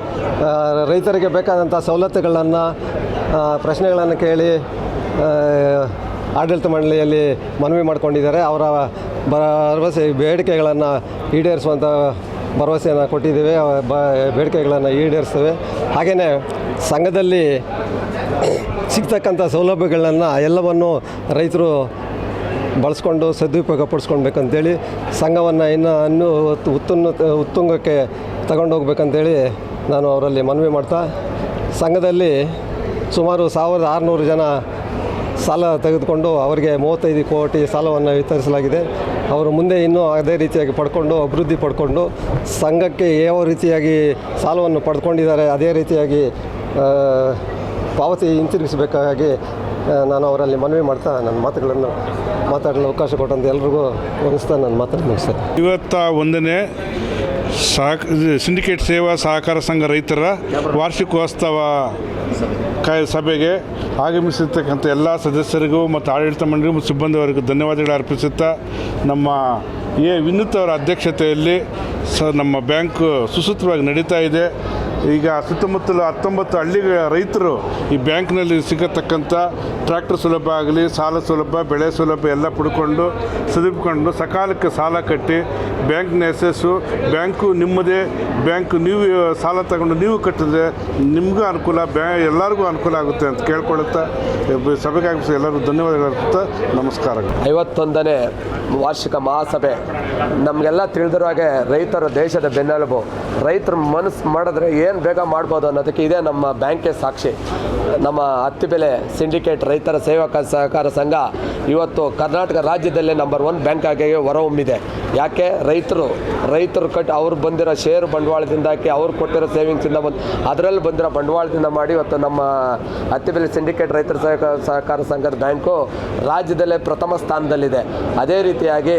ರೈತರಿಗೆ ಬೇಕಾದಂಥ ಸವಲತ್ತುಗಳನ್ನು ಪ್ರಶ್ನೆಗಳನ್ನು ಕೇಳಿ ಆಡಳಿತ ಮಂಡಳಿಯಲ್ಲಿ ಮನವಿ ಮಾಡಿಕೊಂಡಿದ್ದಾರೆ. ಅವರ ಭರವಸೆ ಬೇಡಿಕೆಗಳನ್ನು ಈಡೇರಿಸುವಂಥ ಭರವಸೆಯನ್ನು ಕೊಟ್ಟಿದ್ದೇವೆ, ಬೇಡಿಕೆಗಳನ್ನು ಈಡೇರಿಸ್ತೇವೆ. ಹಾಗೆಯೇ ಸಂಘದಲ್ಲಿ ಸಿಗ್ತಕ್ಕಂಥ ಸೌಲಭ್ಯಗಳನ್ನು ಎಲ್ಲವನ್ನು ರೈತರು ಬಳಸ್ಕೊಂಡು ಸದುಪಯೋಗ ಪಡಿಸ್ಕೊಳ್ಬೇಕಂತೇಳಿ ಸಂಘವನ್ನು ಇನ್ನೂ ಉತ್ತುಂಗಕ್ಕೆ ತಗೊಂಡೋಗ್ಬೇಕಂತೇಳಿ ನಾನು ಅವರಲ್ಲಿ ಮನವಿ ಮಾಡ್ತಾ, ಸಂಘದಲ್ಲಿ ಸುಮಾರು 1600 ಜನ ಸಾಲ ತೆಗೆದುಕೊಂಡು ಅವರಿಗೆ 35 ಕೋಟಿ ಸಾಲವನ್ನು ವಿತರಿಸಲಾಗಿದೆ. ಅವರು ಮುಂದೆ ಇನ್ನೂ ಅದೇ ರೀತಿಯಾಗಿ ಪಡ್ಕೊಂಡು ಅಭಿವೃದ್ಧಿ ಪಡ್ಕೊಂಡು ಸಂಘಕ್ಕೆ ಯಾವ ರೀತಿಯಾಗಿ ಸಾಲವನ್ನು ಪಡ್ಕೊಂಡಿದ್ದಾರೆ ಅದೇ ರೀತಿಯಾಗಿ ಪಾವತಿ ಹಿಂತಿರುಗಿಸಬೇಕಾಗಿ ನಾನು ಅವರಲ್ಲಿ ಮನವಿ ಮಾಡ್ತಾ ನನ್ನ ಮಾತುಗಳನ್ನು ಮಾತಾಡಲು ಅವಕಾಶ ಕೊಟ್ಟಂತೆ ಎಲ್ರಿಗೂ ವಂದಿಸ್ತಾ ನನ್ನ ಮಾತನ್ನು ಮುಗಿಸ್ತೇನೆ. ಇವತ್ತ 1ನೇ ಸಿಂಡಿಕೇಟ್ ಸೇವಾ ಸಹಕಾರ ಸಂಘ ರೈತರ ವಾರ್ಷಿಕೋತ್ಸವ ಸಭೆಗೆ ಆಗಮಿಸಿರ್ತಕ್ಕಂಥ ಎಲ್ಲ ಸದಸ್ಯರಿಗೂ ಮತ್ತು ಆಡಳಿತ ಮಂಡಳಿ ಮತ್ತು ಸಿಬ್ಬಂದಿಯವರಿಗೂ ಧನ್ಯವಾದಗಳು ಅರ್ಪಿಸುತ್ತಾ, ನಮ್ಮ ವಿನೂತ್ ಅವರ ಅಧ್ಯಕ್ಷತೆಯಲ್ಲಿ ನಮ್ಮ ಬ್ಯಾಂಕ್ ಸುಸೂತ್ರವಾಗಿ ನಡೀತಾ ಇದೆ. ಈಗ ಸುತ್ತಮುತ್ತಲ 19 ಹಳ್ಳಿಗಳ ರೈತರು ಈ ಬ್ಯಾಂಕ್ನಲ್ಲಿ ಸಿಗತಕ್ಕಂಥ ಟ್ರ್ಯಾಕ್ಟರ್ ಸೌಲಭ್ಯ ಆಗಲಿ, ಸಾಲ ಸೌಲಭ್ಯ, ಬೆಳೆ ಸೌಲಭ್ಯ ಎಲ್ಲ ಪಡ್ಕೊಂಡು ಸದುಪಿಕೊಂಡು ಸಕಾಲಕ್ಕೆ ಸಾಲ ಕಟ್ಟಿ ಬ್ಯಾಂಕ್ನ ಯಶಸ್ಸು, ಬ್ಯಾಂಕು ನಿಮ್ಮದೇ, ಬ್ಯಾಂಕ್ ನೀವು ಸಾಲ ತಗೊಂಡು ನೀವು ಕಟ್ಟಿದ್ರೆ ನಿಮಗೂ ಅನುಕೂಲ, ಎಲ್ಲರಿಗೂ ಅನುಕೂಲ ಆಗುತ್ತೆ ಅಂತ ಕೇಳ್ಕೊಳ್ಳುತ್ತಾ ಸಭೆಗೆ ಆಗಮಿಸಿ ಎಲ್ಲರಿಗೂ ಧನ್ಯವಾದಗಳು ಅರ್ಪಿಸ್ತಾ ನಮಸ್ಕಾರಗಳು. 51ನೇ ವಾರ್ಷಿಕ ಮಹಾಸಭೆ ನಮಗೆಲ್ಲ ತಿಳಿದಿರೋ ಹಾಗೆ ರೈತರು ದೇಶದ ಬೆನ್ನೆಲುಬು. ರೈತರು ಮನಸ್ಸು ಮಾಡಿದ್ರೆ ಏನು ಬೇಗ ಮಾಡ್ಬೋದು ಅನ್ನೋದಕ್ಕೆ ಇದೇ ನಮ್ಮ ಬ್ಯಾಂಕೇ ಸಾಕ್ಷಿ. ನಮ್ಮ ಹತ್ತಿಬೆಲೆ ಸಿಂಡಿಕೇಟ್ ರೈತರ ಸೇವಾ ಸಹಕಾರ ಸಂಘ ಇವತ್ತು ಕರ್ನಾಟಕ ರಾಜ್ಯದಲ್ಲೇ ನಂಬರ್ 1 ಬ್ಯಾಂಕ್ ಆಗಿ ಹೊರಹೊಮ್ಮಿದೆ. ಯಾಕೆ? ರೈತರು ಅವ್ರು ಬಂದಿರೋ ಷೇರು ಬಂಡವಾಳದಿಂದ ಹಾಕಿ ಅವ್ರು ಕೊಟ್ಟಿರೋ ಸೇವಿಂಗ್ಸಿಂದ ಅದರಲ್ಲಿ ಬಂದಿರೋ ಬಂಡವಾಳದಿಂದ ಮಾಡಿ ಇವತ್ತು ನಮ್ಮ ಹತ್ತಿಬೆಲೆ ಸಿಂಡಿಕೇಟ್ ರೈತರ ಸಹಕಾರ ಸಂಘದ ಬ್ಯಾಂಕು ರಾಜ್ಯದಲ್ಲೇ ಪ್ರಥಮ ಸ್ಥಾನದಲ್ಲಿದೆ. ಅದೇ ರೀತಿಯಾಗಿ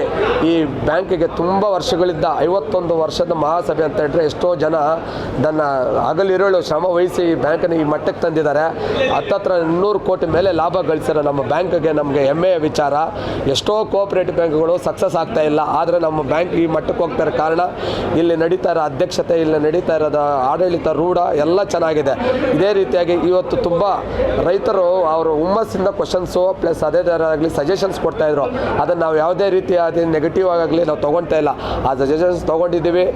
ಈ ಬ್ಯಾಂಕಿಗೆ ತುಂಬ ವರ್ಷಗಳಿಂದ 51 ವರ್ಷದ ಮಹಾಸಭೆ ಅಂತ ಹೇಳಿದ್ರೆ ಎಷ್ಟೋ ಜನ ನನ್ನ ಹಗಲಿರುಳು ಶ್ರಮ ವಹಿಸಿ ಈ ಬ್ಯಾಂಕನ್ನು ಈ ಮಟ್ಟಕ್ಕೆ ತಂದಿದ್ದಾರೆ. ಹತ್ತತ್ರ 200 ಕೋಟಿ ಮೇಲೆ ಲಾಭ ಗಳಿಸಿರೋ ನಮ್ಮ ಬ್ಯಾಂಕ್ಗೆ ನಮಗೆ ಹೆಮ್ಮೆಯ ವಿಚಾರ. ಎಷ್ಟೋ ಕೋಆಪರೇಟಿವ್ ಬ್ಯಾಂಕ್ಗಳು ಸಕ್ಸಸ್ ಆಗ್ತಾ ಇಲ್ಲ, ಆದರೆ ನಮ್ಮ ಬ್ಯಾಂಕ್ ಈ ಮಟ್ಟಕ್ಕೆ ಹೋಗ್ತಾರೆ ಕಾರಣ ಇಲ್ಲಿ ನಡೀತಾ ಇರೋ ಅಧ್ಯಕ್ಷತೆ, ಇಲ್ಲಿ ನಡೀತಾ ಇರೋದು ಆಡಳಿತ ರೂಢ ಎಲ್ಲ ಚೆನ್ನಾಗಿದೆ. ಇದೇ ರೀತಿಯಾಗಿ ಇವತ್ತು ತುಂಬ ರೈತರು ಅವರು ಹುಮ್ಮಸ್ಸಿಂದ ಕ್ವಶನ್ಸು ಪ್ಲಸ್ ಅದೇ ಥರ ಆಗಲಿ ಸಜೆಷನ್ಸ್ ಕೊಡ್ತಾಯಿದ್ರು. ಅದನ್ನು ನಾವು ಯಾವುದೇ ರೀತಿ ಅದು ನೆಗೆಟಿವ್ ಆಗಲಿ ನಾವು ತೊಗೊಳ್ತಾ ಇಲ್ಲ. ಆ ಸಜೆಷನ್ಸ್ ತೊಗೊಂಡಿದ್ದೀವಿ.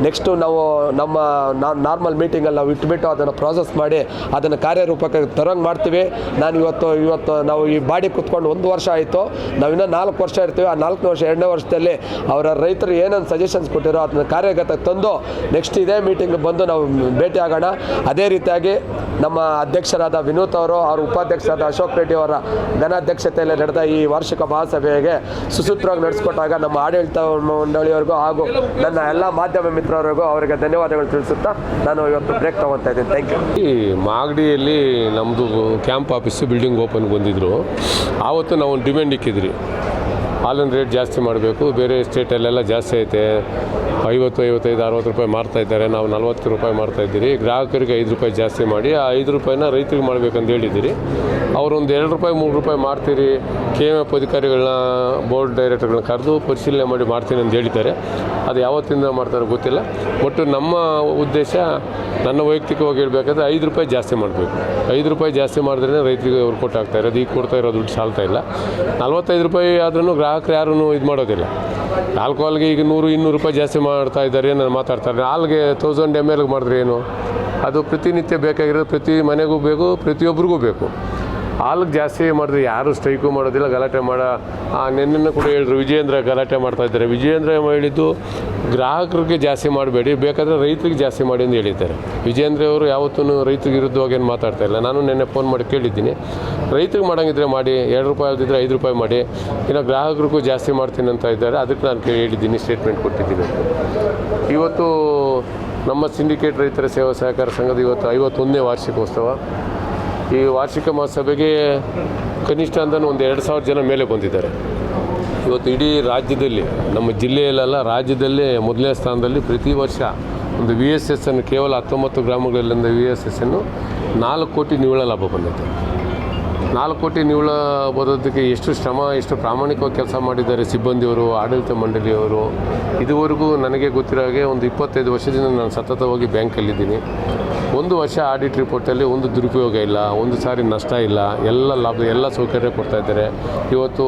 ನೆಕ್ಸ್ಟು ನಾವು ನಮ್ಮ ನಾರ್ಮಲ್ ಮೀಟಿಂಗಲ್ಲಿ ನಾವು ಇಟ್ಬಿಟ್ಟು ಅದನ್ನು ಪ್ರಾಸೆಸ್ ಮಾಡಿ ಅದನ್ನು ಕಾರ್ಯರೂಪಕ್ಕೆ ತರೋಂಗೆ ಮಾಡ್ತೀವಿ. ನಾನು ಇವತ್ತು ನಾವು ಈ ಬಾಡಿ ಕೂತ್ಕೊಂಡು 1 ವರ್ಷ ಆಯಿತು. ನಾವಿನ್ನೂ 4 ವರ್ಷ ಇರ್ತೀವಿ. ಆ 4ನೇ ವರ್ಷ 2ನೇ ವರ್ಷದಲ್ಲಿ ಅವರ ರೈತರು ಏನೇನು ಸಜೆಷನ್ಸ್ ಕೊಟ್ಟಿರೋ ಅದನ್ನು ಕಾರ್ಯಗತ ತಂದು ನೆಕ್ಸ್ಟ್ ಇದೇ ಮೀಟಿಂಗ್ ಬಂದು ನಾವು ಭೇಟಿ ಆಗೋಣ. ಅದೇ ರೀತಿಯಾಗಿ ನಮ್ಮ ಅಧ್ಯಕ್ಷರಾದ ವಿನೂತ್ ಅವರು, ಅವ್ರ ಉಪಾಧ್ಯಕ್ಷರಾದ ಅಶೋಕ್ ರೆಡ್ಡಿ ಅವರ ಘನಾಧ್ಯಕ್ಷತೆಯಲ್ಲಿ ನಡೆದ ಈ ವಾರ್ಷಿಕ ಮಹಾಸಭೆಗೆ ಸುಸೂತ್ರವಾಗಿ ನಡೆಸಿಕೊಟ್ಟಾಗ ನಮ್ಮ ಆಡಳಿತ ಮಂಡಳಿಯವರಿಗೂ ಹಾಗೂ ನನ್ನ ಎಲ್ಲ ಮಾಧ್ಯಮ ಮಿತ್ರರಿಗೂ ಅವರಿಗೆ ಧನ್ಯವಾದಗಳು ತಿಳಿಸುತ್ತಾ ನಾನು ಇವತ್ತು ಬ್ರೇಕ್ ತೊಗೊಳ್ತಾ ಇದ್ದೀನಿ. Thank you. ಈ ಮಾಗಡಿಯಲ್ಲಿ ನಮ್ಮದು ಕ್ಯಾಂಪ್ ಆಫೀಸು ಬಿಲ್ಡಿಂಗ್ ಓಪನ್ ಬಂದಿದ್ದರು. ಆವತ್ತು ನಾವು ಒಂದು ಡಿಮ್ಯಾಂಡ್ ಇಕ್ಕಿದ್ರಿ, ಹಾಲಿನ ರೇಟ್ ಜಾಸ್ತಿ ಮಾಡಬೇಕು, ಬೇರೆ ಸ್ಟೇಟಲ್ಲೆಲ್ಲ ಜಾಸ್ತಿ ಐತೆ, 50, 55, 60 ರೂಪಾಯಿ ಮಾರ್ತಾಯಿದ್ದಾರೆ, ನಾವು 40 ರೂಪಾಯಿ ಮಾರ್ತಾಯಿದ್ದೀರಿ, ಗ್ರಾಹಕರಿಗೆ 5 ರೂಪಾಯಿ ಜಾಸ್ತಿ ಮಾಡಿ ಆ 5 ರೂಪಾಯಿನ ರೈತರಿಗೆ ಮಾಡಬೇಕಂತ ಹೇಳಿದ್ದೀರಿ. ಅವರೊಂದು 2 ರೂಪಾಯಿ 3 ರೂಪಾಯಿ ಮಾರ್ತೀರಿ, KMF ಅಧಿಕಾರಿಗಳನ್ನ ಬೋರ್ಡ್ ಡೈರೆಕ್ಟರ್ಗಳನ್ನ ಕರೆದು ಪರಿಶೀಲನೆ ಮಾಡಿ ಮಾಡ್ತೀನಿ ಅಂತ ಹೇಳಿದ್ದಾರೆ. ಅದು ಯಾವತ್ತಿಂದ ಮಾಡ್ತಾರೋ ಗೊತ್ತಿಲ್ಲ. ಒಟ್ಟು ನಮ್ಮ ಉದ್ದೇಶ, ನನ್ನ ವೈಯಕ್ತಿಕವಾಗಿ ಹೇಳಬೇಕಾದ್ರೆ 5 ರೂಪಾಯಿ ಜಾಸ್ತಿ ಮಾಡಬೇಕು. 5 ರೂಪಾಯಿ ಜಾಸ್ತಿ ಮಾಡಿದ್ರೆ ರೈತರಿಗೆ ಅವ್ರು ಕೊಟ್ಟಾಗ್ತಾ ಇರೋದು, ಈಗ ಕೊಡ್ತಾ ಇರೋ ದುಡ್ಡು ಸಾಲ್ತಾ ಇಲ್ಲ. 45 ರೂಪಾಯಿ ಆದ್ರೂ ಗ್ರಾಹಕರು ಯಾರೂ ಇದು ಮಾಡೋದಿಲ್ಲ. ಆಲ್ಕೋಹಾಲ್ಗೆ ಈಗ 100-200 ರೂಪಾಯಿ ಜಾಸ್ತಿ ಮಾಡ್ತಾ ಇದ್ದಾರೆ ನಾನು ಮಾತಾಡ್ತಾರೆ. ಹಾಲ್ಗೆ 1000 ml ಮಾಡಿದ್ರೆ ಏನು? ಅದು ಪ್ರತಿನಿತ್ಯ ಬೇಕಾಗಿರೋದು, ಪ್ರತಿ ಮನೆಗೂ ಬೇಕು, ಪ್ರತಿಯೊಬ್ಬರಿಗೂ ಬೇಕು. ಹಾಲಿಗೆ ಜಾಸ್ತಿ ಮಾಡಿದ್ರೆ ಯಾರು ಸ್ಟ್ರೈಕು ಮಾಡೋದಿಲ್ಲ, ಗಲಾಟೆ ನಿನ್ನೆ ಕೂಡ ಹೇಳಿದ್ರು, ವಿಜಯೇಂದ್ರ ಗಲಾಟೆ ಮಾಡ್ತಾ ಇದ್ದಾರೆ. ವಿಜಯೇಂದ್ರ ಹೇಳಿದ್ದು ಗ್ರಾಹಕರಿಗೆ ಜಾಸ್ತಿ ಮಾಡಬೇಡಿ, ಬೇಕಾದರೆ ರೈತರಿಗೆ ಜಾಸ್ತಿ ಮಾಡಿ ಅಂತ ಹೇಳಿದ್ದಾರೆ. ವಿಜಯೇಂದ್ರ ಅವರು ಯಾವತ್ತೂ ರೈತರಿಗೆ ವಿರುದ್ಧವಾಗಿ ಏನು ಮಾತಾಡ್ತಾ ಇಲ್ಲ. ನಾನು ನಿನ್ನೆ ಫೋನ್ ಮಾಡಿ ಕೇಳಿದ್ದೀನಿ, ರೈತರಿಗೆ ಮಾಡೋಂಗಿದ್ರೆ ಮಾಡಿ, 2 ರೂಪಾಯಿ ಅಲ್ದಿದ್ರೆ 5 ರೂಪಾಯಿ ಮಾಡಿ, ಇನ್ನು ಗ್ರಾಹಕರಿಗೂ ಜಾಸ್ತಿ ಮಾಡ್ತೀನಿ ಅಂತ ಇದ್ದಾರೆ. ಅದಕ್ಕೆ ನಾನು ಹೇಳಿದ್ದೀನಿ, ಸ್ಟೇಟ್ಮೆಂಟ್ ಕೊಟ್ಟಿದ್ದೀನಿ. ಇವತ್ತು ನಮ್ಮ ಸಿಂಡಿಕೇಟ್ ರೈತರ ಸೇವಾ ಸಹಕಾರ ಸಂಘದ ಇವತ್ತು 51ನೇ ವಾರ್ಷಿಕೋತ್ಸವ. ಈ ವಾರ್ಷಿಕ ಮಹಾಸಭೆಗೆ ಕನಿಷ್ಠ ಅಂದನು ಒಂದು 2000 ಜನ ಮೇಲೆ ಬಂದಿದ್ದಾರೆ. ಇವತ್ತು ಇಡೀ ರಾಜ್ಯದಲ್ಲಿ, ನಮ್ಮ ಜಿಲ್ಲೆಯಲ್ಲೆಲ್ಲ ರಾಜ್ಯದಲ್ಲೇ ಮೊದಲನೇ ಸ್ಥಾನದಲ್ಲಿ. ಪ್ರತಿ ವರ್ಷ ಒಂದು VSS ಅನ್ನು ಕೇವಲ 19 ಗ್ರಾಮಗಳಲ್ಲಿಂದ VSS ಅನ್ನು 4 ಕೋಟಿ ನಿವ್ವಳ ಲಾಭ ಬಂದಿದೆ. 4 ಕೋಟಿ ನಿವ್ವಳ ಬರೋದಕ್ಕೆ ಎಷ್ಟು ಶ್ರಮ, ಎಷ್ಟು ಪ್ರಾಮಾಣಿಕವಾಗಿ ಕೆಲಸ ಮಾಡಿದ್ದಾರೆ ಸಿಬ್ಬಂದಿಯವರು, ಆಡಳಿತ ಮಂಡಳಿಯವರು. ಇದುವರೆಗೂ ನನಗೆ ಗೊತ್ತಿರೋ ಹಾಗೆ ಒಂದು 25 ವರ್ಷದಿಂದ ನಾನು ಸತತವಾಗಿ ಬ್ಯಾಂಕಲ್ಲಿದ್ದೀನಿ. ಒಂದು ವರ್ಷ ಆಡಿಟ್ ರಿಪೋರ್ಟಲ್ಲಿ ಒಂದು ದುರುಪಯೋಗ ಇಲ್ಲ, ಒಂದು ಸಾರಿ ನಷ್ಟ ಇಲ್ಲ, ಎಲ್ಲ ಲಾಭ, ಎಲ್ಲ ಸೌಕರ್ಯ ಕೊಡ್ತಾಯಿದ್ದಾರೆ. ಇವತ್ತು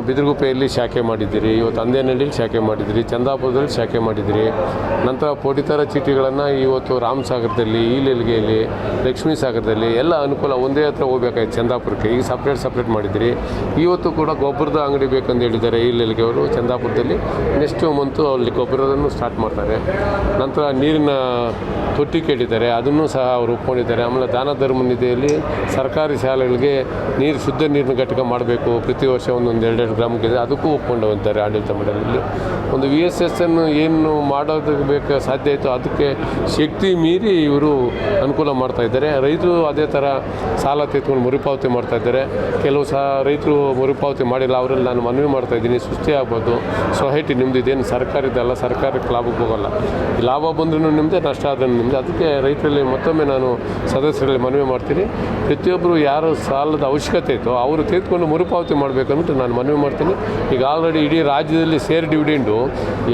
ಬಿದಿರುಗುಪ್ಪೆಯಲ್ಲಿ ಶಾಖೆ ಮಾಡಿದ್ದೀರಿ, ಇವತ್ತು ಅಂದೇನಹಳ್ಳಿಯಲ್ಲಿ ಶಾಖೆ ಮಾಡಿದ್ದೀರಿ, ಚಂದಾಪುರದಲ್ಲಿ ಶಾಖೆ ಮಾಡಿದ್ದೀರಿ. ನಂತರ ಪಡಿತರ ಚೀಟಿಗಳನ್ನು ಇವತ್ತು ರಾಮಸಾಗರದಲ್ಲಿ, ಈಲೆಲ್ಗೆಯಲ್ಲಿ, ಲಕ್ಷ್ಮೀ ಸಾಗರದಲ್ಲಿ ಎಲ್ಲ ಅನುಕೂಲ ಒಂದೇ ಹತ್ರ ಹೋಗ್ಬೇಕಾಯ್ತು ಚಂದಾಪುರಕ್ಕೆ. ಈಗ ಸಪ್ರೇಟ್ ಮಾಡಿದ್ದೀರಿ. ಇವತ್ತು ಕೂಡ ಗೊಬ್ಬರದ ಅಂಗಡಿ ಬೇಕಂತ ಹೇಳಿದ್ದಾರೆ ಈಲೆಲ್ಗೆ ಅವರು ಚಂದಾಪುರದಲ್ಲಿ. ನೆಕ್ಸ್ಟ್ ಮಂತು ಅಲ್ಲಿ ಗೊಬ್ಬರವನ್ನು ಸ್ಟಾರ್ಟ್ ಮಾಡ್ತಾರೆ. ನಂತರ ನೀರಿನ ತೊಟ್ಟಿ ಕೇಳಿದ್ದಾರೆ, ಅದನ್ನು ಸಹ ಅವರು ಒಪ್ಕೊಂಡಿದ್ದಾರೆ. ಆಮೇಲೆ ದಾನ ಧರ್ಮ ನಿಧಿಯಲ್ಲಿ ಸರ್ಕಾರಿ ಶಾಲೆಗಳಿಗೆ ಶುದ್ಧ ನೀರಿನ ಘಟಕ ಮಾಡಬೇಕು, ಪ್ರತಿ ವರ್ಷ ಒಂದೊಂದು 2 ಗ್ರಾಮಕ್ಕೆ, ಅದಕ್ಕೂ ಒಪ್ಕೊಂಡು ಹೋಗ್ತಾರೆ ಆಡಳಿತ ಮಂಡಳಿಯಲ್ಲಿ. ಒಂದು VSS ಅನ್ನು ಏನು ಮಾಡೋದಕ್ಕೆ ಬೇಕು ಸಾಧ್ಯ ಆಯಿತು ಅದಕ್ಕೆ ಶಕ್ತಿ ಮೀರಿ ಇವರು ಅನುಕೂಲ ಮಾಡ್ತಾ ಇದ್ದಾರೆ. ರೈತರು ಅದೇ ಥರ ಸಾಲ ತೆಗೆದುಕೊಂಡು ಮರುಪಾವತಿ ಮಾಡ್ತಾ ಇದ್ದಾರೆ. ಕೆಲವು ಸಹ ರೈತರು ಮರುಪಾವತಿ ಮಾಡಿಲ್ಲ, ಅವರಲ್ಲಿ ನಾನು ಮನವಿ ಮಾಡ್ತಾಯಿದ್ದೀನಿ, ಸೃಷ್ಟಿ ಆಗ್ಬೋದು. ಸೊಸೈಟಿ ನಿಮ್ಮದು, ಇದೇನು ಸರ್ಕಾರದ್ದಲ್ಲ, ಸರ್ಕಾರಕ್ಕೆ ಲಾಭಕ್ಕೆ ಹೋಗಲ್ಲ. ಈ ಲಾಭ ಬಂದ್ರೂ ನಿಮ್ಮದೇ, ನಷ್ಟ ಆದ್ರೂ ನಿಮ್ಮದೇ. ಅದಕ್ಕೆ ರೈತರಲ್ಲಿ ಮತ್ತೊಮ್ಮೆ ನಾನು ಸದಸ್ಯರಲ್ಲಿ ಮನವಿ ಮಾಡ್ತೀನಿ, ಪ್ರತಿಯೊಬ್ಬರು ಯಾರು ಸಾಲದ ಅವಶ್ಯಕತೆ ಇತ್ತು ಅವರು ತೆಗೆದುಕೊಂಡು ಮರುಪಾವತಿ ಮಾಡಬೇಕಂತ ನಾನು ಮನವಿ ಮಾಡ್ತೀನಿ. ಈಗ ಆಲ್ರೆಡಿ ಇಡೀ ರಾಜ್ಯದಲ್ಲಿ ಸೇರ್ ಡಿವಿಡೆಂಡು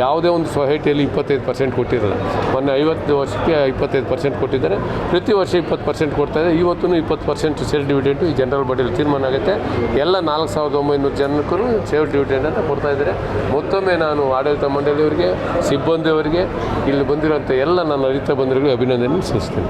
ಯಾವುದೇ ಒಂದು ಸೊಸೈಟಿಯಲ್ಲಿ 25% ಕೊಟ್ಟಿರಲ್ಲ. ಮೊನ್ನೆ 50 ವರ್ಷಕ್ಕೆ 25% ಕೊಟ್ಟಿದ್ದಾರೆ. ಪ್ರತಿ ವರ್ಷ 20% ಕೊಡ್ತಾಯಿದೆ. ಇವತ್ತು 20% ಸೇರ್ ಡಿವಿಡೆಂಡು ಈ ಜನರಲ್ ಬಾಡಿಯಲ್ಲಿ ತೀರ್ಮಾನ ಆಗುತ್ತೆ. ಎಲ್ಲ 4900 ಜನಕ್ಕೂ ಸೇರ್ ಡಿವಿಡೆಂಡ್ ಅಂತ ಕೊಡ್ತಾಯಿದ್ದಾರೆ. ಮತ್ತೊಮ್ಮೆ ನಾನು ಆಡಳಿತ ಮಂಡಳಿಯವರಿಗೆ, ಸಿಬ್ಬಂದಿಯವರಿಗೆ, ಇಲ್ಲಿ ಬಂದಿರೋಂಥ ಎಲ್ಲ ನನ್ನ ರೈತ ಬಂಧುಗಳಿಗೆ ಅಭಿನಂದನೆ ಸಲ್ಲಿಸ್ತೀನಿ.